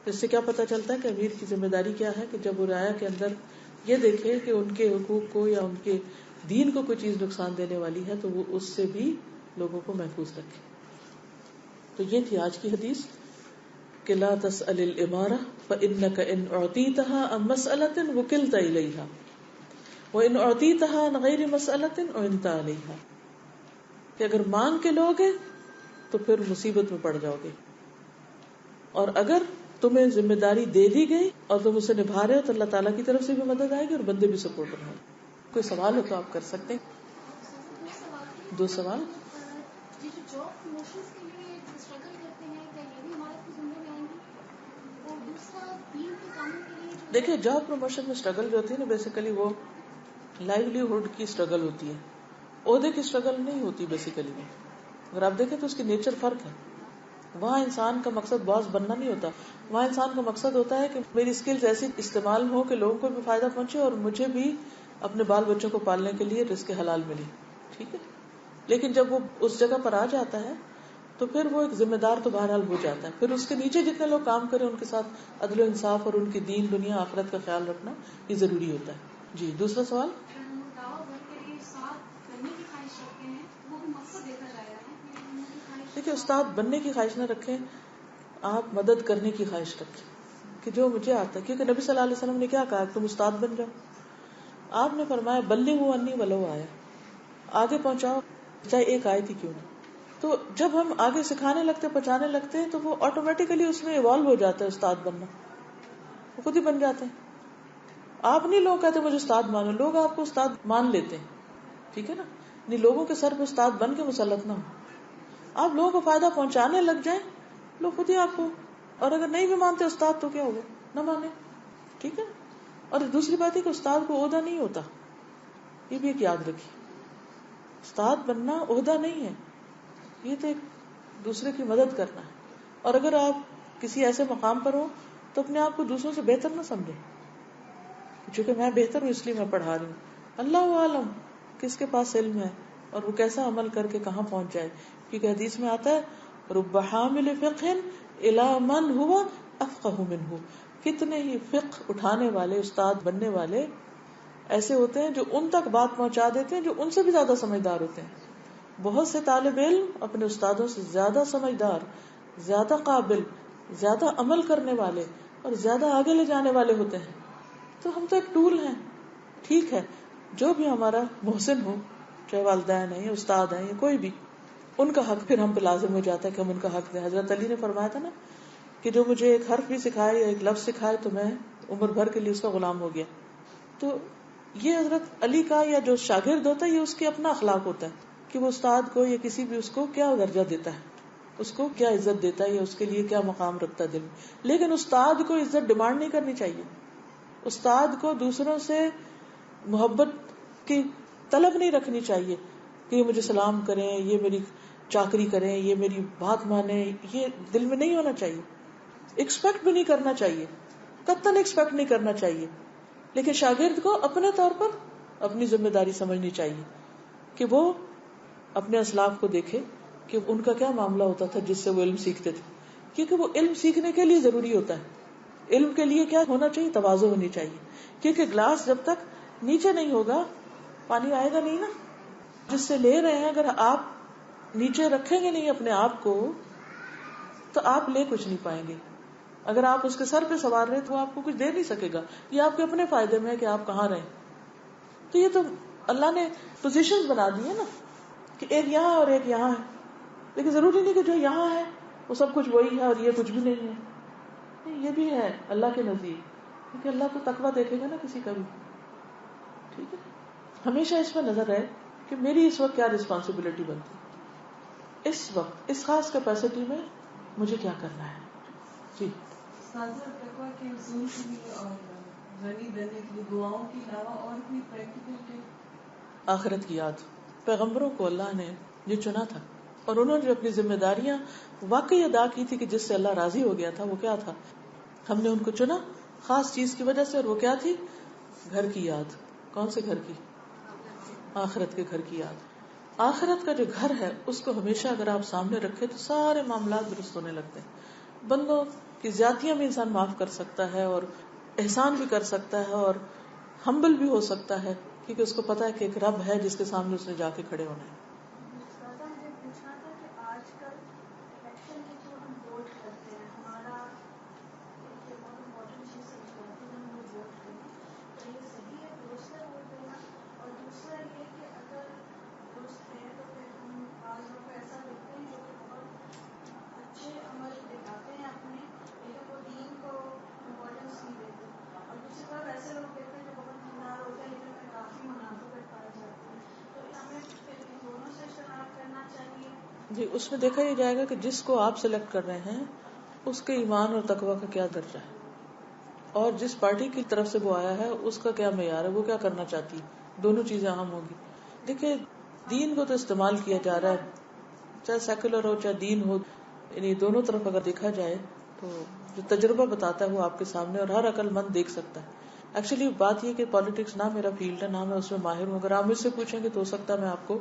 اس سے کیا پتہ چلتا ہے کہ امیر کی ذمہ داری کیا ہے کہ جب وہ رعایا کے اندر یہ دیکھے کہ ان کے حقوق کو یا ان کے دین کو کوئی چیز نقصان دینے والی ہے تو وہ اس سے بھی لوگوں کو محفوظ رکھے. تو یہ تھی آج کی حدیث کہ لا تسأل الامارہ فإنک ان اعطیتها عن مسألة وکلت الیہا وان اعطیتها عن غیر مسألة اعنت علیہا، کہ اگر مانگ کے لوگے تو پھر مصیبت میں پڑ جاؤ گے، اور اگر تمہیں ذمہ داری دے دی گئی اور تم اسے نبھا رہے ہو تو اللہ تعالیٰ کی طرف سے بھی مدد آئے گی اور بندے بھی سپورٹ رہے. کوئی سوال ہو تو آپ کر سکتے ہیں. 2 سوال. دیکھیں جاب پروموشن میں اسٹرگل جو ہوتی ہے نا بیسیکلی وہ لائیولیہڈ کی اسٹرگل ہوتی ہے، عہدے کی اسٹرگل نہیں ہوتی بیسیکلی. اگر آپ دیکھیں تو اس کی نیچر فرق ہے. وہاں انسان کا مقصد باس بننا نہیں ہوتا، وہاں انسان کا مقصد ہوتا ہے کہ میری اسکلز ایسی استعمال ہو کہ لوگوں کو بھی فائدہ پہنچے اور مجھے بھی اپنے بال بچوں کو پالنے کے لیے رزق حلال ملے. ٹھیک ہے. لیکن جب وہ اس جگہ پر آ جاتا ہے تو پھر وہ ایک ذمہ دار تو بہرحال ہو جاتا ہے. پھر اس کے نیچے جتنے لوگ کام کریں ان کے ساتھ عدل و انصاف اور ان کی دین دنیا آخرت کا خیال رکھنا یہ ضروری ہوتا ہے. جی دوسرا سوال. دیکھیں استاد بننے کی خواہش نہ رکھیں، آپ مدد کرنے کی خواہش رکھیں کہ جو مجھے آتا ہے. کیونکہ نبی صلی اللہ علیہ وسلم نے کیا کہا تم استاد بن جاؤ. آپ نے فرمایا بلغوا انی ولو آیا، آگے پہنچاؤ چاہے ایک آیت ہی کیوں نہ. تو جب ہم آگے سکھانے لگتے پہنچانے لگتے ہیں تو وہ آٹومیٹیکلی اس میں ایوالو ہو جاتا ہے استاد بننا، وہ خود ہی بن جاتے ہیں. آپ نہیں لوگ کہتے مجھے استاد مانو، لوگ آپ کو استاد مان لیتے ہیں. ٹھیک ہے نا؟ نہیں لوگوں کے سر پہ استاد بن کے مسلط نہ ہو. آپ لوگوں کو فائدہ پہنچانے لگ جائیں، لوگ خود ہی آپ کو، اور اگر نہیں بھی مانتے استاد تو کیا ہوگا، نہ مانے. ٹھیک ہے. اور دوسری بات ہے کہ استاد کو عہدہ نہیں ہوتا، یہ بھی ایک یاد رکھیے. استاد بننا عہدہ نہیں ہے، یہ تو ایک دوسرے کی مدد کرنا ہے. اور اگر آپ کسی ایسے مقام پر ہو تو اپنے آپ کو دوسروں سے بہتر نہ سمجھیں، چونکہ میں بہتر ہوں اس لیے میں پڑھا رہی ہوں. اللہ عالم کس کے پاس علم ہے اور وہ کیسا عمل کر کے کہاں پہنچ جائے. کیونکہ حدیث میں آتا ہے رب حامل فقہ الی من هو افقہ منہ، کتنے ہی فقہ اٹھانے والے استاد بننے والے ایسے ہوتے ہیں جو ان تک بات پہنچا دیتے ہیں جو ان سے بھی زیادہ سمجھدار ہوتے ہیں. بہت سے طالب علم اپنے استادوں سے زیادہ سمجھدار، زیادہ قابل، زیادہ عمل کرنے والے اور زیادہ آگے لے جانے والے ہوتے ہیں. تو ہم تو ایک ٹول ہیں. ٹھیک ہے، جو بھی ہمارا محسن ہو، چاہے والدین ہیں یا استاد ہیں یا کوئی بھی، ان کا حق پھر ہم پہ لازم ہو جاتا ہے کہ ہم ان کا حق دیں. حضرت علی نے فرمایا تھا نا کہ جو مجھے ایک حرف بھی سکھائے یا ایک لفظ سکھائے تو میں عمر بھر کے لیے اس کا غلام ہو گیا. تو یہ حضرت علی کا یا جو شاگرد ہوتا ہے یہ اس کے اپنا اخلاق ہوتا ہے کہ وہ استاد کو یا کسی بھی اس کو کیا درجہ دیتا ہے، اس کو کیا عزت دیتا ہے یا اس کے لیے کیا مقام رکھتا ہے دل میں. لیکن استاد کو عزت ڈیمانڈ نہیں کرنی چاہیے. استاد کو دوسروں سے محبت کی طلب نہیں رکھنی چاہیے کہ یہ مجھے سلام کریں، یہ میری چاکری کریں، یہ میری بات مانیں. یہ دل میں نہیں ہونا چاہیے. ایکسپیکٹ بھی نہیں کرنا چاہیے، قطعاً ایکسپیکٹ نہیں کرنا چاہیے. لیکن شاگرد کو اپنے طور پر اپنی ذمہ داری سمجھنی چاہیے کہ وہ اپنے اسلاف کو دیکھے کہ ان کا کیا معاملہ ہوتا تھا جس سے وہ علم سیکھتے تھے. کیونکہ وہ علم سیکھنے کے لیے ضروری ہوتا ہے. علم کے لیے کیا ہونا چاہیے؟ تواضع ہونی چاہیے. کیونکہ گلاس جب تک نیچے نہیں ہوگا پانی آئے گا نہیں نا. جس سے لے رہے ہیں اگر آپ نیچے رکھیں گے نہیں اپنے آپ کو تو آپ لے کچھ نہیں پائیں گے. اگر آپ اس کے سر پہ سوار رہے تو وہ آپ کو کچھ دے نہیں سکے گا. یہ آپ کے اپنے فائدے میں ہے کہ آپ کہاں رہیں. تو یہ تو اللہ نے پوزیشن بنا دی ہے نا کہ ایک یہاں اور ایک یہاں ہے. لیکن ضروری نہیں کہ جو یہاں ہے وہ سب کچھ وہی ہے اور یہ کچھ بھی نہیں ہے. یہ بھی ہے اللہ کے نزدیک، کیونکہ اللہ تو تقویٰ دیکھے گا نا کسی کا بھی. ٹھیک ہے. ہمیشہ اس پر نظر ہے کہ میری اس وقت کیا رسپانسبلٹی بنتی ہے، اس وقت اس خاص کیپیسٹی میں مجھے کیا کرنا ہے. جی تقویٰ کے اصول کے لیے اور غنی بننے کے لیے دعاؤں کے علاوہ اور کوئی پریکٹیکل ٹپ؟ آخرت کی یاد. پیغمبروں کو اللہ نے یہ چنا تھا اور انہوں نے اپنی ذمہ داریاں واقعی ادا کی تھی کہ جس سے اللہ راضی ہو گیا تھا. وہ کیا تھا؟ ہم نے ان کو چنا خاص چیز کی وجہ سے، اور وہ کیا تھی؟ گھر کی یاد. کون سے گھر کی؟ آخرت کے گھر کی یاد. آخرت کا جو گھر ہے اس کو ہمیشہ اگر آپ سامنے رکھے تو سارے معاملات درست ہونے لگتے ہیں. بندوں کی زیادتیاں بھی انسان معاف کر سکتا ہے اور احسان بھی کر سکتا ہے اور ہمبل بھی ہو سکتا ہے، کیونکہ اس کو پتا ہے کہ ایک رب ہے جس کے سامنے اس نے جا کے کھڑے ہونا ہے. مجھے پوچھنا تھا کہ آج کل الیکشن میں جو ہم ووٹ کرتے ہیں ہمارا ایک بہت امپورٹنٹ چیز سمجھ جاتی ہے ہم لوگ ووٹ کریں تو یہ صحیح ہے، درست ہے ووٹ دینا. اور دوسرا یہ کہ اگر درست ہے تو پھر ہم بعض لوگ کو ایسا دیکھتے ہیں جو کہ بہت اچھے عمل دکھاتے ہیں اپنے، لیکن وہ دین کو امپورٹینس نہیں دیتے. اور دوسری طرف ایسے لوگ دیکھتے ہیں جو بہت دیندار ہوتے ہیں لیکن میں کافی منافقت پائی جاتی ہے. تو ہمیں پھر ان دونوں سے اجتناب کرنا چاہیے. جی اس میں دیکھا یہ جائے گا کہ جس کو آپ سلیکٹ کر رہے ہیں اس کے ایمان اور تقوی کا کیا درجہ ہے، اور جس پارٹی کی طرف سے وہ آیا ہے اس کا کیا معیار ہے، وہ کیا کرنا چاہتی ہے. دونوں چیزیں اہم ہوگی. دیکھیں دین کو تو استعمال کیا جا رہا ہے، چاہے سیکولر ہو چاہے دین ہو، یعنی دونوں طرف اگر دیکھا جائے تو جو تجربہ بتاتا ہے وہ آپ کے سامنے اور ہر عقل مند دیکھ سکتا ہے. ایکچولی بات یہ کہ پالیٹکس نہ میرا فیلڈ ہے، نہ میں اس میں ماہر ہوں. اگر آپ مجھ سے پوچھیں گے تو ہو سکتا ہے میں آپ کو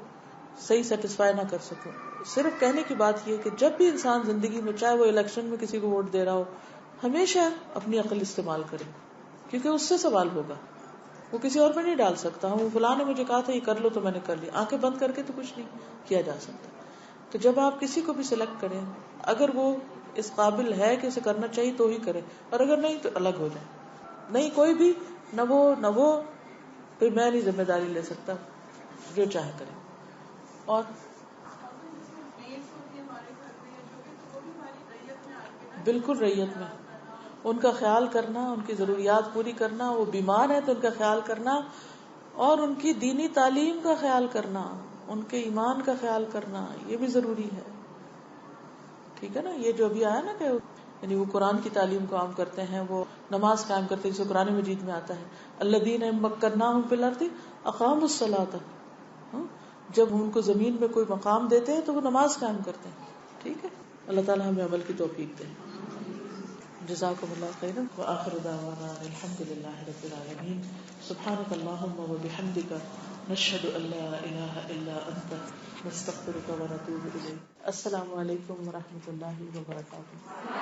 صحیح سیٹسفائی نہ کر سکوں. صرف کہنے کی بات یہ کہ جب بھی انسان زندگی میں چاہے وہ الیکشن میں کسی کو ووٹ دے رہا ہو ہمیشہ اپنی عقل استعمال کرے، کیونکہ اس سے سوال ہوگا، وہ کسی اور پہ نہیں ڈال سکتا. وہ فلاں نے مجھے کہا تھا یہ کر لو تو میں نے کر لیا. آنکھیں بند کر کے تو کچھ نہیں کیا جا سکتا. تو جب آپ کسی کو بھی سلیکٹ کریں اگر وہ اس قابل ہے کہ اسے کرنا چاہیے تو ہی کرے، اور اگر نہیں تو الگ ہو جائے. نہیں کوئی بھی نہ وہ پھر میں نہیں ذمہ داری لے سکتا، جو چاہے کرے. اور بالکل ریت میں ان کا خیال کرنا، ان کی ضروریات پوری کرنا، وہ بیمار ہے تو ان کا خیال کرنا، اور ان کی دینی تعلیم کا خیال کرنا، ان کے ایمان کا خیال کرنا، یہ بھی ضروری ہے. ٹھیک ہے نا. یہ جو ابھی آیا نا کہ یعنی وہ قرآن کی تعلیم کو عام کرتے ہیں، وہ نماز قائم کرتے ہیں، جسے قرآن مجید میں آتا ہے الذین مکناہم فی الارض اقاموا الصلاۃ. جب ان کو زمین میں کوئی مقام دیتے ہیں تو وہ نماز قائم کرتے ہیں. ٹھیک ہے. اللہ تعالیٰ ہمیں عمل کی توفیق دے. جزاکم اللہ خیرا وآخر دعوانا الحمد للہ رب العالمین. سبحانک اللہم وبحمدک نشہد ان لا الہ الا انت نستغفرک ونتوب الیک. السلام علیکم ورحمۃ اللہ وبرکاتہ.